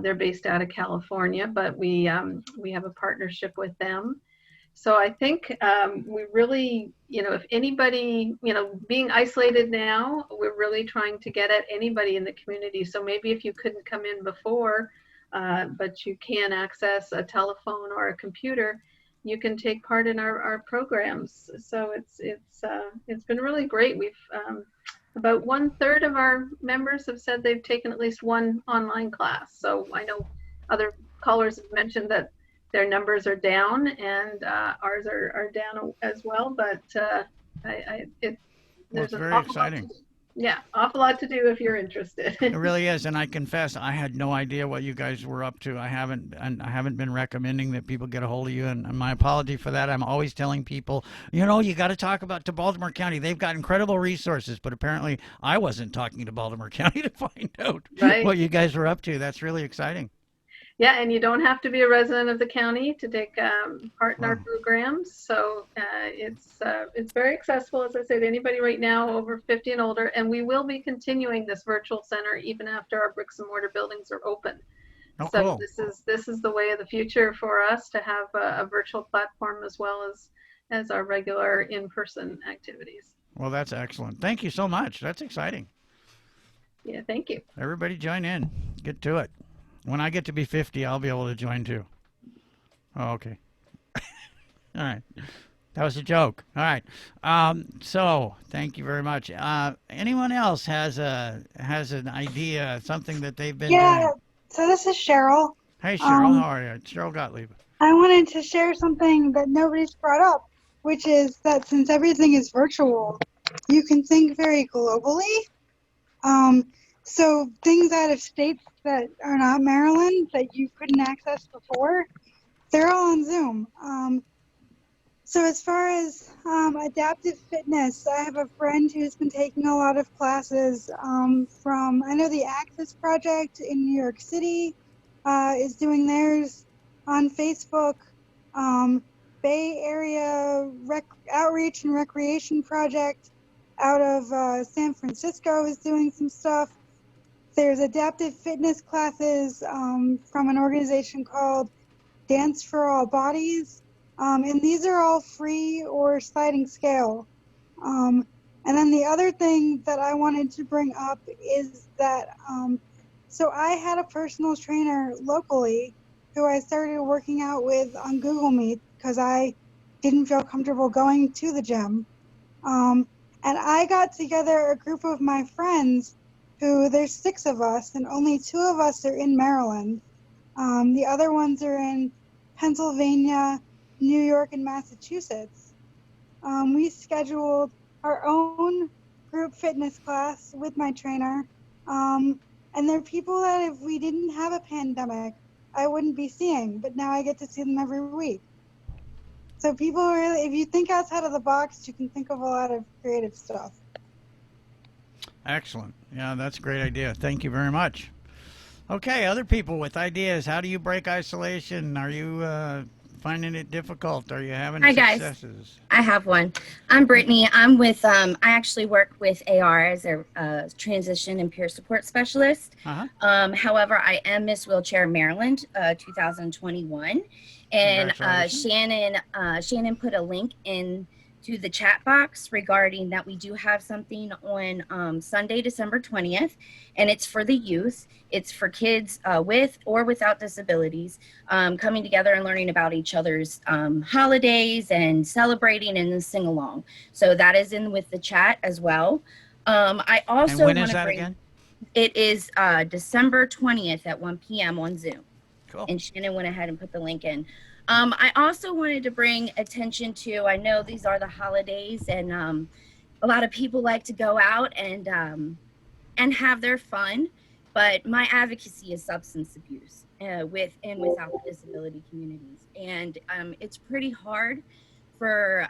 They're based out of California, but we have a partnership with them. So I think we really, if anybody, being isolated now, we're really trying to get at anybody in the community. So maybe if you couldn't come in before, but you can access a telephone or a computer, you can take part in our programs. So it's been really great. We've about 1/3 of our members have said they've taken at least one online class. So I know other callers have mentioned that their numbers are down, and ours are down as well. But It's very exciting. Awful lot to do if you're interested. It really is, and I confess I had no idea what you guys were up to. I haven't been recommending that people get a hold of you, and my apology for that. I'm always telling people, you got to talk to Baltimore County. They've got incredible resources, but apparently I wasn't talking to Baltimore County to find out what you guys were up to. That's really exciting. Yeah, and you don't have to be a resident of the county to take part in our programs. So it's very accessible, as I said, to anybody right now over 50 and older. And we will be continuing this virtual center even after our bricks and mortar buildings are open. So this is the way of the future for us, to have a virtual platform as well as our regular in-person activities. Well, that's excellent. Thank you so much. That's exciting. Yeah, thank you. Everybody join in. Get to it. When I get to be 50, I'll be able to join too. Oh, okay. All right. That was a joke. All right. So thank you very much. Anyone else has an idea, something that they've been doing? So this is Cheryl. Hey, Cheryl. How are you? Cheryl Gottlieb. I wanted to share something that nobody's brought up, which is that since everything is virtual, you can think very globally. So things out of states that are not Maryland that you couldn't access before, they're all on Zoom. So as far as adaptive fitness, I have a friend who's been taking a lot of classes from, I know the Access Project in New York City is doing theirs on Facebook. Bay Area Outreach and Recreation Project out of San Francisco is doing some stuff. There's adaptive fitness classes from an organization called Dance for All Bodies. And these are all free or sliding scale. And then the other thing that I wanted to bring up is that, so I had a personal trainer locally who I started working out with on Google Meet because I didn't feel comfortable going to the gym. And I got together a group of my friends there's 6 of us, and only 2 of us are in Maryland. The other ones are in Pennsylvania, New York, and Massachusetts. We scheduled our own group fitness class with my trainer. And they're people that if we didn't have a pandemic, I wouldn't be seeing, but now I get to see them every week. So people really, if you think outside of the box, you can think of a lot of creative stuff. Excellent. Yeah, that's a great idea. Thank you very much. Okay, other people with ideas. How do you break isolation? Are you finding it difficult? Are you having successes? Guys, I have one. I'm Brittany. I'm with, I actually work with AR as a transition and peer support specialist. However, I am Miss Wheelchair Maryland 2021. And Shannon put a link in to the chat box regarding that we do have something on Sunday, December 20th, and it's for the youth. It's for kids with or without disabilities coming together and learning about each other's holidays and celebrating and sing along. So that is in with the chat as well. I also want to bring, again? It is December 20th at 1 p.m. on Zoom. Cool. And Shannon went ahead and put the link in. I also wanted to bring attention to, I know these are the holidays and a lot of people like to go out and have their fun. But my advocacy is substance abuse with and without the disability communities. And it's pretty hard for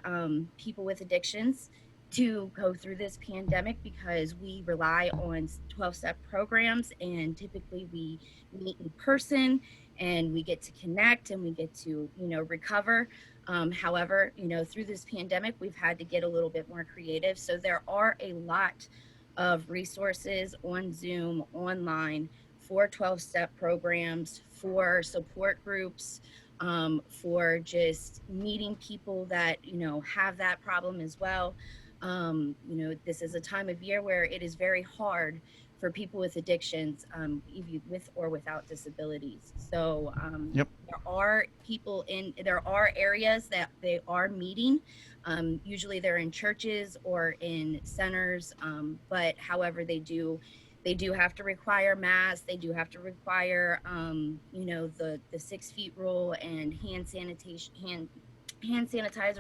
people with addictions to go through this pandemic because we rely on 12-step programs, and typically we meet in person and we get to connect and we get to, recover. However, through this pandemic, we've had to get a little bit more creative. So there are a lot of resources on Zoom, online, for 12-step programs, for support groups, for just meeting people that, have that problem as well. This is a time of year where it is very hard for people with addictions, either with or without disabilities. So Yep. there are areas that they are meeting. Usually they're in churches or in centers, but however they do have to require masks. They do have to require, the 6 feet rule and hand sanitizer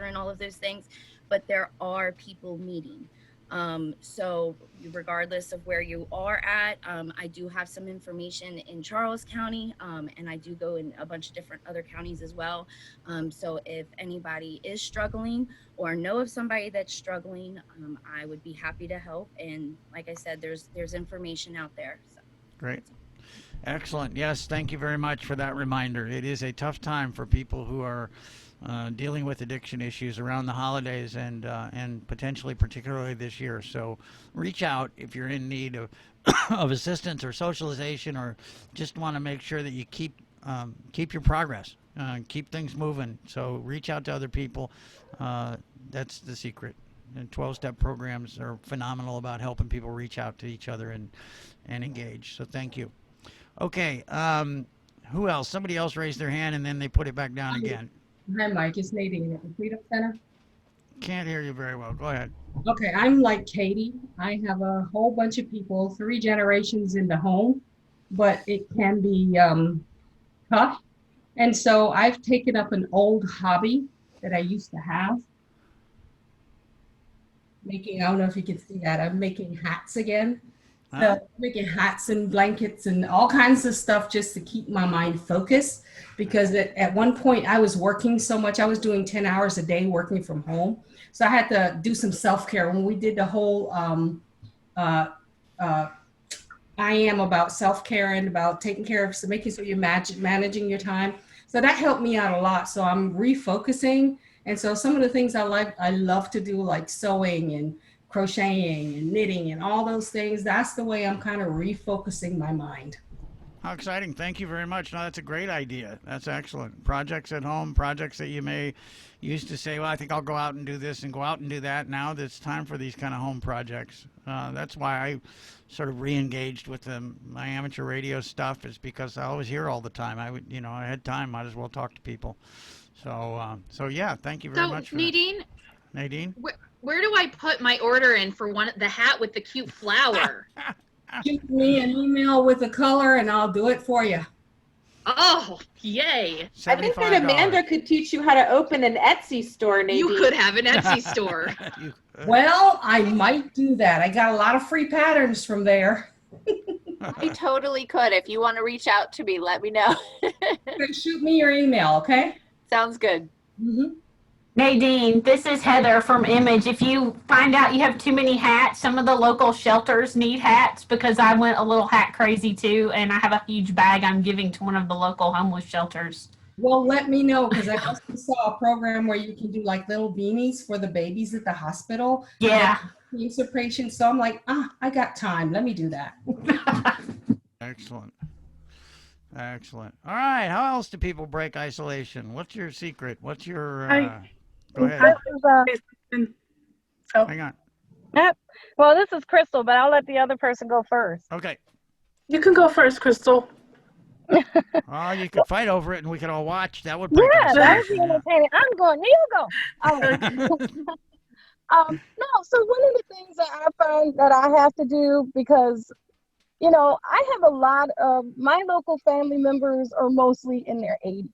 and all of those things. But there are people meeting. So regardless of where you are at, I do have some information in Charles County, and I do go in a bunch of different other counties as well. So if anybody is struggling or know of somebody that's struggling, I would be happy to help. And like I said, there's information out there. So. Great. Excellent. Yes, thank you very much for that reminder. It is a tough time for people who are dealing with addiction issues around the holidays and potentially particularly this year. So reach out if you're in need of, of assistance or socialization, or just want to make sure that you keep your progress, keep things moving. So reach out to other people. That's the secret. And 12-step programs are phenomenal about helping people reach out to each other and engage. So thank you. Okay. Who else? Somebody else raised their hand and then they put it back down again. Hi, Mike. It's Nadine at the Freedom Center. Can't hear you very well. Go ahead. Okay, I'm like Katie. I have a whole bunch of people, 3 generations in the home, but it can be tough. And so I've taken up an old hobby that I used to have. I don't know if you can see that. I'm making hats again. So making hats and blankets and all kinds of stuff just to keep my mind focused, because at one point I was working so much. I was doing 10 hours a day working from home. So I had to do some self-care. When we did the whole I am about self-care and about taking care of, so making sure you're managing your time. So that helped me out a lot. So I'm refocusing. And so some of the things I love to do, like sewing and crocheting and knitting and all those things, that's the way I'm kind of refocusing my mind. How exciting. Thank you very much. No, that's a great idea. That's excellent. Projects at home, projects that you may used to say, well, I think I'll go out and do this and go out and do that. Now it's time for these kind of home projects. That's why I sort of re-engaged with my amateur radio stuff, is because I always hear all the time. I had time, might as well talk to people. So yeah, thank you very much for Nadine, that. Nadine? Where do I put my order in for the hat with the cute flower? Shoot me an email with the color and I'll do it for you. Oh, yay. I think that Amanda could teach you how to open an Etsy store, Nadine. You could have an Etsy store. Well, I might do that. I got a lot of free patterns from there. I totally could. If you want to reach out to me, let me know. Shoot me your email, okay? Sounds good. Mm-hmm. Nadine, this is Heather from Image. If you find out you have too many hats, some of the local shelters need hats, because I went a little hat crazy too, and I have a huge bag I'm giving to one of the local homeless shelters. Well, let me know, because I also saw a program where you can do like little beanies for the babies at the hospital. Yeah. Cancer patients. So I'm like, I got time. Let me do that. Excellent. Excellent. All right. How else do people break isolation? What's your secret? What's your... Go ahead. Hang on. Well, this is Crystal, but I'll let the other person go first. Okay. You can go first, Crystal. Oh, you could fight over it and we could all watch. That would break Yeah, that would isolation. be entertaining. I'm going, here you go. No, so one of the things that I find that I have to do, because, I have a lot of my local family members are mostly in their 80s.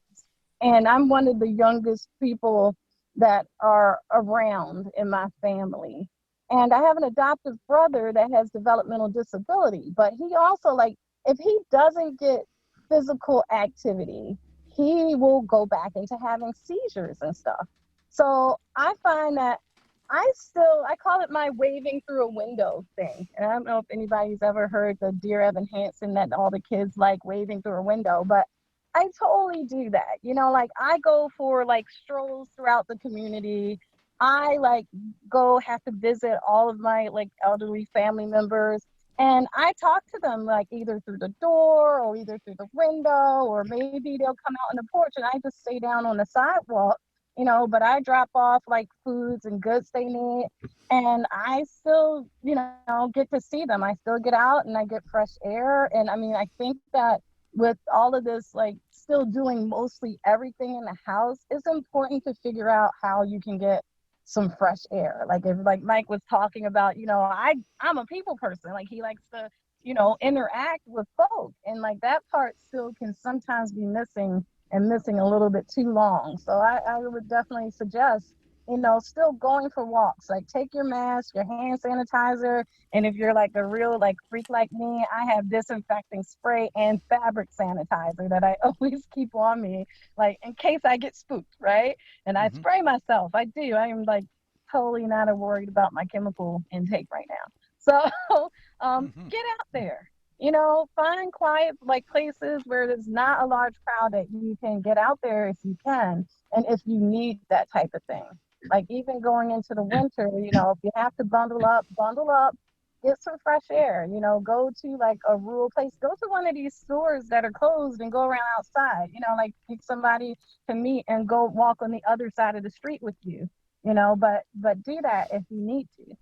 And I'm one of the youngest people that are around in my family. And I have an adoptive brother that has developmental disability, but he also, like if he doesn't get physical activity, he will go back into having seizures and stuff. So I find that I call it my waving through a window thing. And I don't know if anybody's ever heard the Dear Evan Hansen that all the kids like waving through a window, but I totally do that. Like I go for like strolls throughout the community. I like go have to visit all of my like elderly family members, and I talk to them like either through the door or either through the window, or maybe they'll come out on the porch and I just stay down on the sidewalk, but I drop off like foods and goods they need, and I still, get to see them. I still get out and I get fresh air. And I mean, I think that with all of this, like still doing mostly everything in the house, it's important to figure out how you can get some fresh air. Like if like Mike was talking about, I'm a people person. Like he likes to, interact with folk. And like that part still can sometimes be missing and missing a little bit too long. So I would definitely suggest, still going for walks. Like take your mask, your hand sanitizer, and if you're like a real like freak like me, I have disinfecting spray and fabric sanitizer that I always keep on me, like in case I get spooked, right? And I spray myself. I do. I am like totally not worried about my chemical intake right now. So get out there. Find quiet like places where there's not a large crowd that you can get out there if you can, and if you need that type of thing. Like even going into the winter, if you have to bundle up, get some fresh air, go to like a rural place, go to one of these stores that are closed and go around outside, like pick somebody to meet and go walk on the other side of the street with you, but do that if you need to.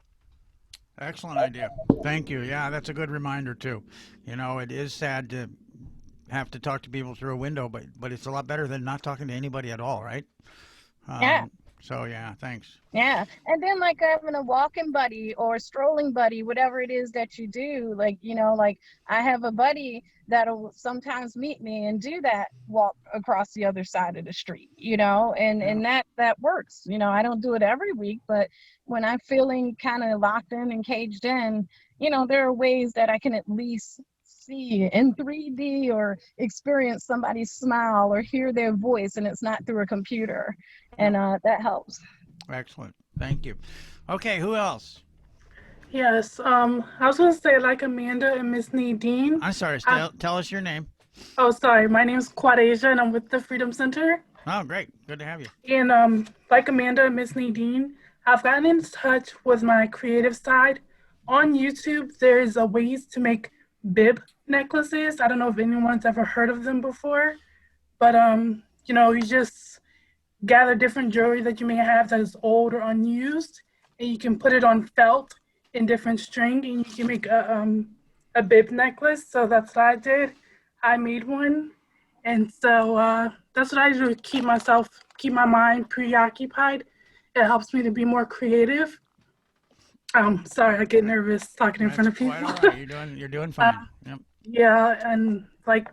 Excellent idea. Thank you. Yeah, that's a good reminder too. It is sad to have to talk to people through a window, but it's a lot better than not talking to anybody at all, right? Yeah. So yeah, thanks. Yeah. And then like having a walking buddy or strolling buddy, whatever it is that you do, like, like I have a buddy that'll sometimes meet me and do that walk across the other side of the street, and that works. I don't do it every week, but when I'm feeling kind of locked in and caged in, there are ways that I can at least see in 3D or experience somebody's smile or hear their voice, and it's not through a computer. And that helps. Excellent. Thank you. Okay, who else? Yes, I was going to say like Amanda and Miss Nadine. I'm sorry, tell us your name. Oh, sorry. My name is Quadasia, and I'm with the Freedom Center. Oh, great. Good to have you. And like Amanda and Miss Nadine, I've gotten in touch with my creative side. On YouTube, there's a ways to make bib necklaces. I don't know if anyone's ever heard of them before, but you just gather different jewelry that you may have that is old or unused, and you can put it on felt in different string, and you can make a bib necklace. So that's what I did. I made one, and so that's what I do to keep my mind preoccupied. It helps me to be more creative. Sorry, I get nervous talking in front of people. Quite all right. You're doing fine. Yep. Yeah, and like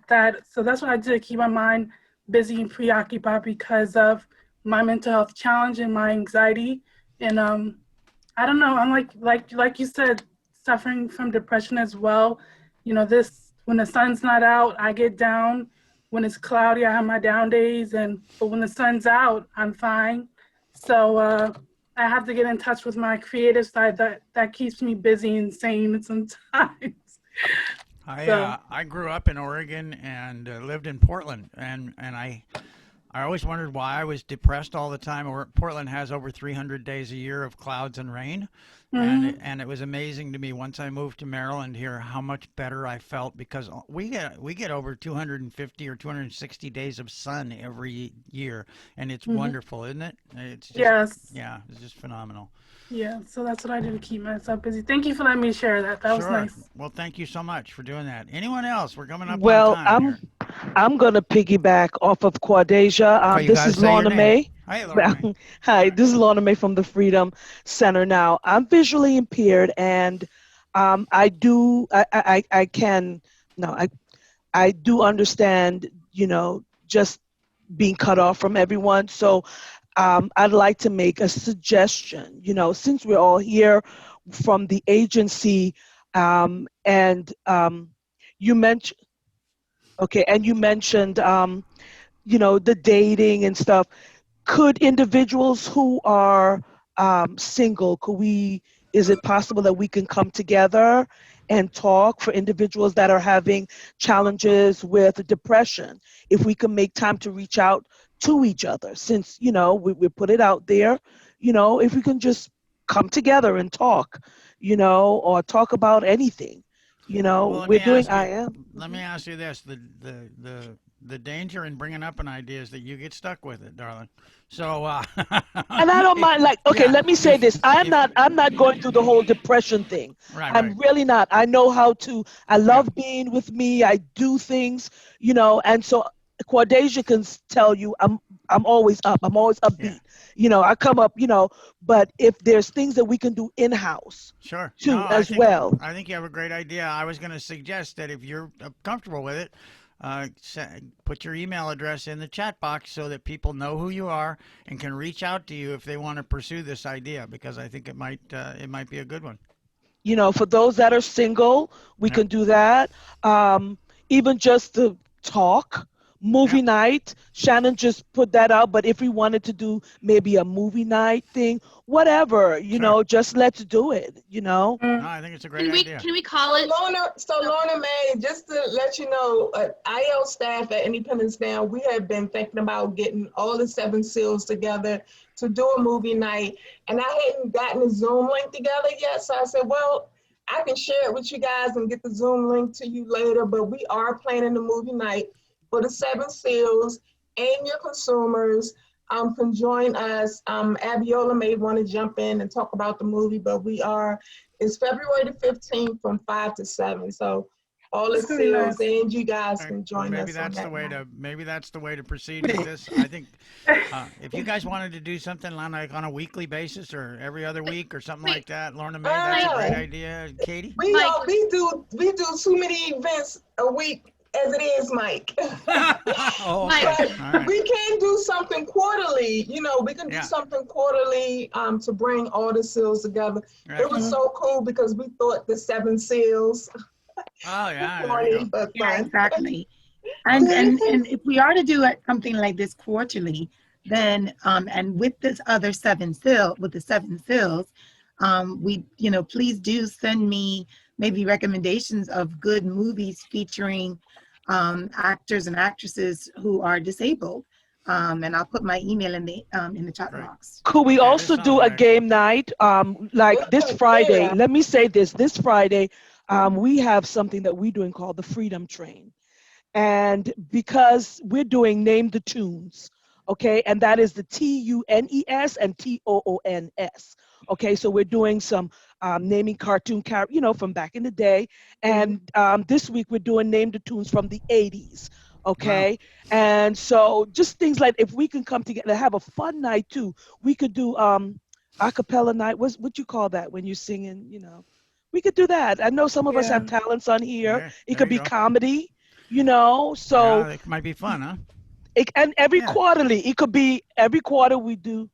that. So that's what I do to keep my mind busy and preoccupied because of my mental health challenge and my anxiety. And I don't know. I'm like you said, suffering from depression as well. This when the sun's not out, I get down. When it's cloudy, I have my down days. But when the sun's out, I'm fine. So I have to get in touch with my creative side that keeps me busy and sane sometimes. I grew up in Oregon and lived in Portland, and I always wondered why I was depressed all the time. Portland has over 300 days a year of clouds and rain, and it was amazing to me once I moved to Maryland here how much better I felt because we get over 250 or 260 days of sun every year, and it's wonderful, isn't it? It's just, yeah, it's just phenomenal. Yeah, so that's what I do to keep myself busy. Thank you for letting me share that. That was nice. Well, thank you so much for doing that. Anyone else? We're coming up Well, on time here. I'm going to piggyback off of Quadasia. This is Lorna May. Hi, Lorna May. Hi, this is Lorna May from the Freedom Center. Now, I'm visually impaired, and I do understand, just being cut off from everyone. So I'd like to make a suggestion, since we're all here from the agency, and you mentioned, okay, and you mentioned, the dating and stuff. Could individuals who are single, is it possible that we can come together and talk for individuals that are having challenges with depression? If we can make time to reach out to each other, since, we put it out there, if we can just come together and talk, or talk about anything, Well, let we're me doing ask you. IM. Let me ask you this: the danger in bringing up an idea is that you get stuck with it, darling. So, And I don't mind, like, okay, yeah, let me say this. I'm not going through the whole depression thing. right, right, I'm really not. I know how to, I yeah, love being with me. I do things, and so Cordasia can tell you I'm always up. I'm always yeah. upbeat. I come up, but if there's things that we can do in-house Sure. No, too as well. I think you have a great idea. I was going to suggest that if you're comfortable with it, put your email address in the chat box so that people know who you are and can reach out to you if they want to pursue this idea, because I think it might be a good one. For those that are single, we Yep. can do that. Um, Even just to talk, movie Yep. night. Shannon just put that out, but if we wanted to do maybe a movie night thing, whatever, Sure. just let's do it, No, I think it's a great Can we idea. can we call it? Lorna May, just to let you know, IL staff at Independence Now, we have been thinking about getting all the 7 seals together to do a movie night. And I hadn't gotten the Zoom link together yet. So I said, well, I can share it with you guys and get the Zoom link to you later. But we are planning the movie night for the 7 seals, and your consumers can join us. Abiola may want to jump in and talk about the movie, but it's February the 15th from 5 to 7. So all the That's gonna be seals nice. and you guys Right. can Well, join us on that night. maybe that's the way to proceed with this. I think if you guys wanted to do something like on a weekly basis or every other week or something like that, Lorna May, that's a great idea. Katie? We do too many events a week as it is, Mike. Oh, okay. But All right. we can do something quarterly. We can do Yeah. something quarterly to bring all the seals together. Right. It was so cool because we thought the 7 seals Oh, yeah. There corny you go. but Yeah, fun. exactly. And if we are to do something like this quarterly, then and with this other 7 seal with the 7 seals, we please do send me maybe recommendations of good movies featuring actors and actresses who are disabled. And I'll put my email in the chat Great. box. Could we Okay, this also sounds do a great. game night? Like this Friday, Yeah. let me say this Friday, we have something that we're doing called the Freedom Train. And because we're doing Name the Tunes, okay, and that is the TUNES and TOONS. Okay, so we're doing some naming cartoon characters, from back in the day. And this week we're doing Name the Tunes from the 80s. Okay, and so just things like if we can come together, have a fun night too. We could do a cappella night. What you call that when you're singing? We could do that. I know some of us have Yeah. talents on here. Yeah, It there could you be go. comedy, Yeah, so it might be fun, huh? and every Yeah. quarterly, it could be every quarter we do.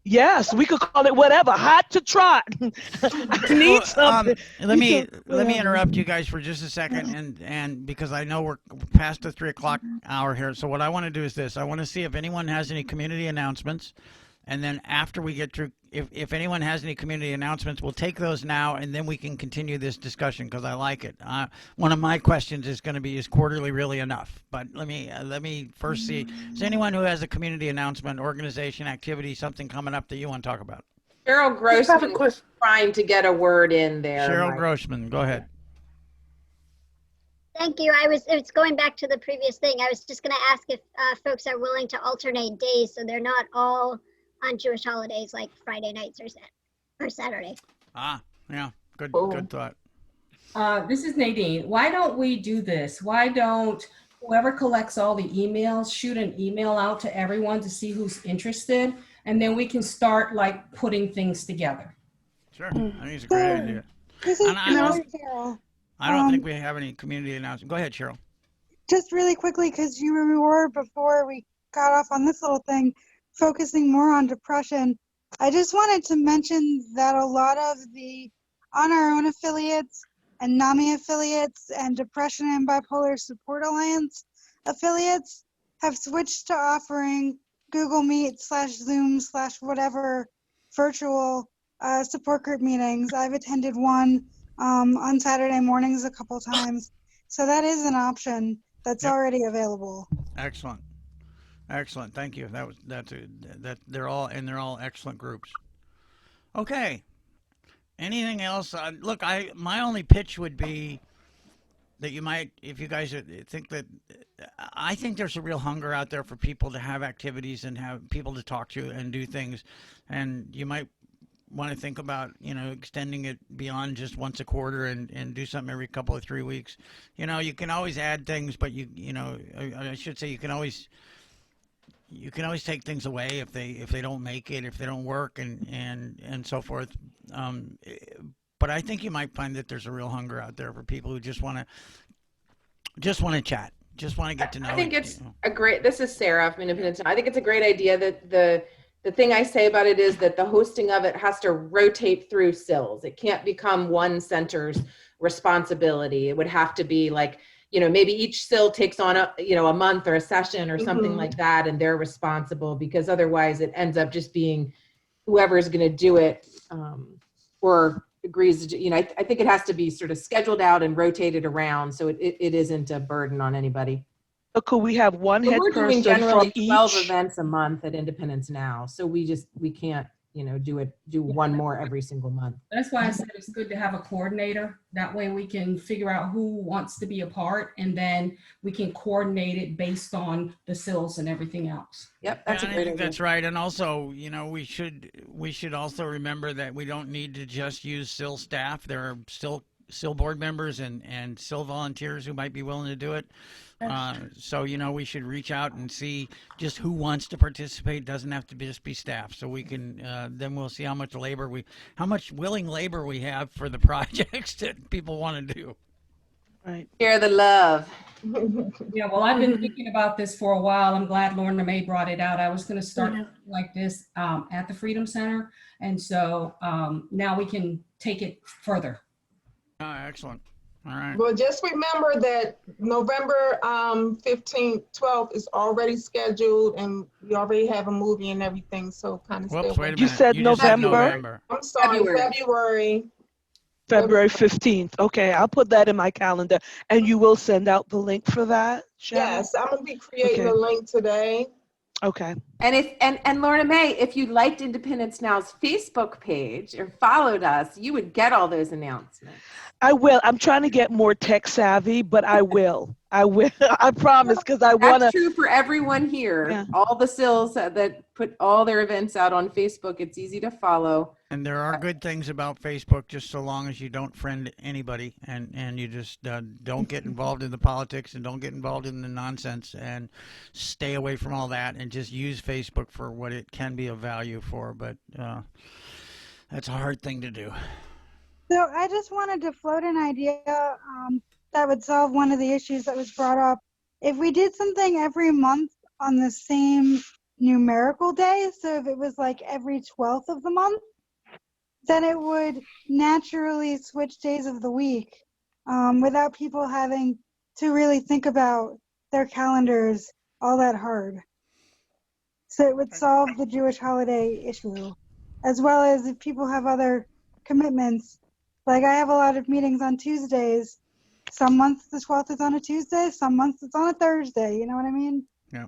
Yes, we could call it whatever. Hot to trot. I need Well, something. let We me could let me whatever. interrupt you guys for just a second, and because I know we're past the 3 o'clock hour here. So what I want to do is this: I want to see if anyone has any community announcements, and then after we get through, if anyone has any community announcements, we'll take those now, and then we can continue this discussion because I like it. One of my questions is going to be: is quarterly really enough? But let me first see. Is anyone who has a community announcement, organization, activity, something coming up that you want to talk about? Cheryl Just have a Grossman question. trying to get a word in there. Cheryl Mike. Grossman, go ahead. Thank you. It's going back to the previous thing. I was just going to ask if folks are willing to alternate days so they're not all on Jewish holidays like Friday nights or Saturday. Yeah, good thought. This is Nadine. Why don't we do this? Why don't whoever collects all the emails shoot an email out to everyone to see who's interested, and then we can start like putting things together. Sure, I think it's a great idea. This is And I Cheryl. don't think we have any community announcement. Go ahead, Cheryl. Just really quickly, because you were before we got off on this little thing, focusing more on depression. I just wanted to mention that a lot of the On Our Own affiliates and NAMI affiliates and Depression and Bipolar Support Alliance affiliates have switched to offering Google Meet / Zoom / whatever virtual support group meetings. I've attended one on Saturday mornings a couple times. So that is an option that's Yep. already available. Excellent. Excellent. Thank you. That they're all excellent groups. Okay. Anything else? Look, my only pitch would be that you might, if you guys think that, I think there's a real hunger out there for people to have activities and have people to talk to and do things, and you might want to think about, extending it beyond just once a quarter and do something every couple of 3 weeks. You can always add things, but I should say you can always take things away if they don't make it, if they don't work, and so forth. But I think you might find that there's a real hunger out there for people who just want to chat, just want to get to know. I think it's a great. This is Sarah from Independence Now. I think it's a great idea that the thing I say about it is that the hosting of it has to rotate through SILs. It can't become one center's responsibility. It would have to be like, maybe each SIL takes on a month or a session or something like that, and they're responsible, because otherwise it ends up just being whoever is going to do it or agrees to do. I think it has to be sort of scheduled out and rotated around so it isn't a burden on anybody. So could we have one head We're doing person generally from 12 each? events a month at Independence Now, so we can't do one more every single month. That's why I said it's good to have a coordinator. That way we can figure out who wants to be a part, and then we can coordinate it based on the SILs and everything else. Yep, I think that's right. And also, we should also remember that we don't need to just use SIL staff. There are still SIL board members and SIL volunteers who might be willing to do it. So we should reach out and see just who wants to participate. Doesn't have to just be staff. So we can then we'll see how much willing labor we have for the projects that people want to do. Right. Share the love. Yeah, well, I've been thinking about this for a while. I'm glad Lorna May brought it out. I was going to start like this at the Freedom Center, and so now we can take it further. Excellent. All right. Well, just remember that November 15th, 12th is already scheduled, and we already have a movie and everything. So kind of. Whoops, wait a minute. You said November? I'm sorry, February. February 15th. Okay, I'll put that in my calendar. And you will send out the link for that, Shannon? Yes, I'm gonna be creating a link today. Okay. And Lorna May, if you liked Independence Now's Facebook page or followed us, you would get all those announcements. I will. I'm trying to get more tech savvy, but I will. I will. I promise, because I want to. That's true for everyone here. Yeah. All the SILs that put all their events out on Facebook. It's easy to follow. And there are good things about Facebook, just so long as you don't friend anybody and you just don't get involved in the politics and don't get involved in the nonsense, and stay away from all that and just use Facebook for what it can be of value for. But that's a hard thing to do. So I just wanted to float an idea that would solve one of the issues that was brought up. If we did something every month on the same numerical day, so if it was like every 12th of the month, then it would naturally switch days of the week without people having to really think about their calendars all that hard. So it would solve the Jewish holiday issue, as well as if people have other commitments. Like I have a lot of meetings on Tuesdays. Some months the 12th is on a Tuesday, some months it's on a Thursday. You know what I mean? Yeah.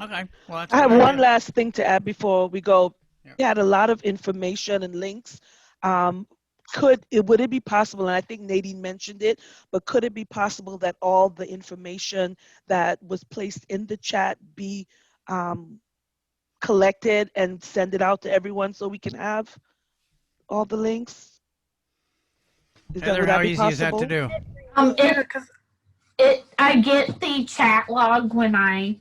Okay. Well, that's I have one last thing to add before we go. Yeah. You had a lot of information and links. Would it be possible, and I think Nadine mentioned it, but could it be possible that all the information that was placed in the chat be collected and send it out to everyone so we can have all the links? Heather, how easy is that to do? I get the chat log when I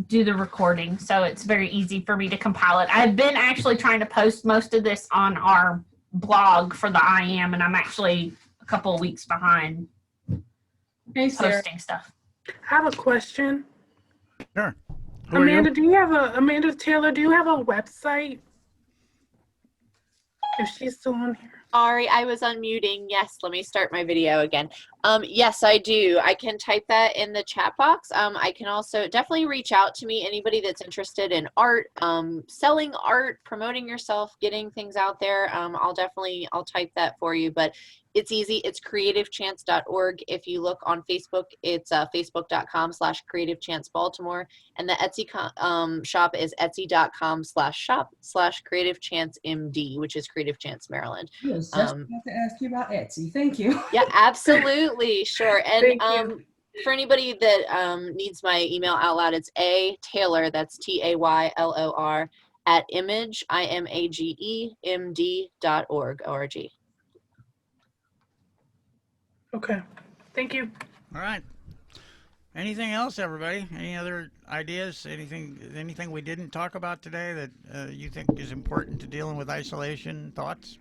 do the recording, so it's very easy for me to compile it. I've been actually trying to post most of this on our blog for the IM, and I'm actually a couple of weeks behind posting stuff. I have a question. Sure. Amanda Taylor, do you have a website? If she's still on here. Sorry, I was unmuting. Yes, let me start my video again. Yes, I do. I can type that in the chat box. I can also definitely reach out to me, anybody that's interested in art, selling art, promoting yourself, getting things out there. I'll type that for you, but it's easy. It's creativechance.org. If you look on Facebook, it's facebook.com/creativechancebaltimore. And the Etsy shop is etsy.com/shop/creativechanceMD, which is Creative Chance Maryland. I was just about to ask you about Etsy. Thank you. Yeah, absolutely. Sure. And Thank you. for anybody that needs my email out loud, it's A Taylor, that's TAYLOR, at image, IMAGEMD.org, O-R-G. Okay. Thank you. All right. Anything else, everybody? Any other ideas? Anything we didn't talk about today that you think is important to dealing with isolation? Thoughts?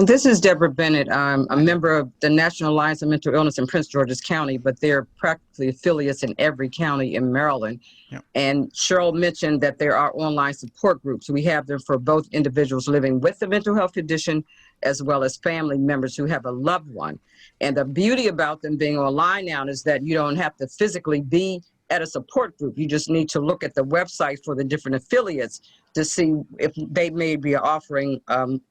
This is Deborah Bennett. I'm a member of the National Alliance of Mental Illness in Prince George's County, but they're practically affiliates in every county in Maryland. Yep. And Cheryl mentioned that there are online support groups. We have them for both individuals living with a mental health condition as well as family members who have a loved one. And the beauty about them being online now is that you don't have to physically be at a support group. You just need to look at the website for the different affiliates to see if they may be offering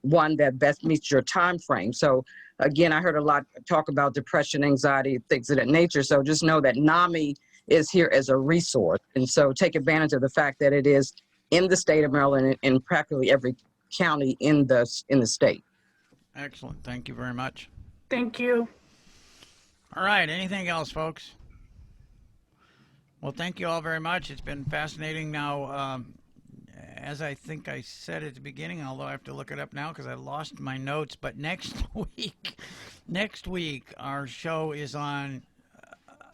one that best meets your time frame. So again, I heard a lot talk about depression, anxiety, things of that nature. So just know that NAMI is here as a resource. And so take advantage of the fact that it is in the state of Maryland and practically every county in the state. Excellent. Thank you very much. Thank you. All right. Anything else, folks? Well, thank you all very much. It's been fascinating. Now, as I think I said at the beginning, although I have to look it up now because I lost my notes, but next week our show is on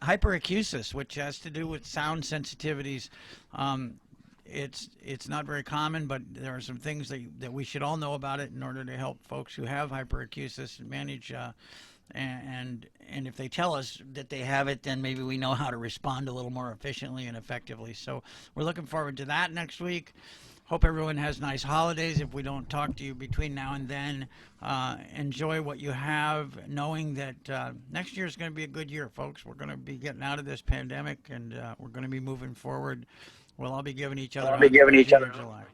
hyperacusis, which has to do with sound sensitivities. It's not very common, but there are some things that we should all know about it in order to help folks who have hyperacusis manage and if they tell us that they have it, then maybe we know how to respond a little more efficiently and effectively. So we're looking forward to that next week. Hope everyone has nice holidays. If we don't talk to you between now and then, enjoy what you have, knowing that next year is going to be a good year, folks. We're going to be getting out of this pandemic, and we're going to be moving forward. We'll all be giving each other hugs in July.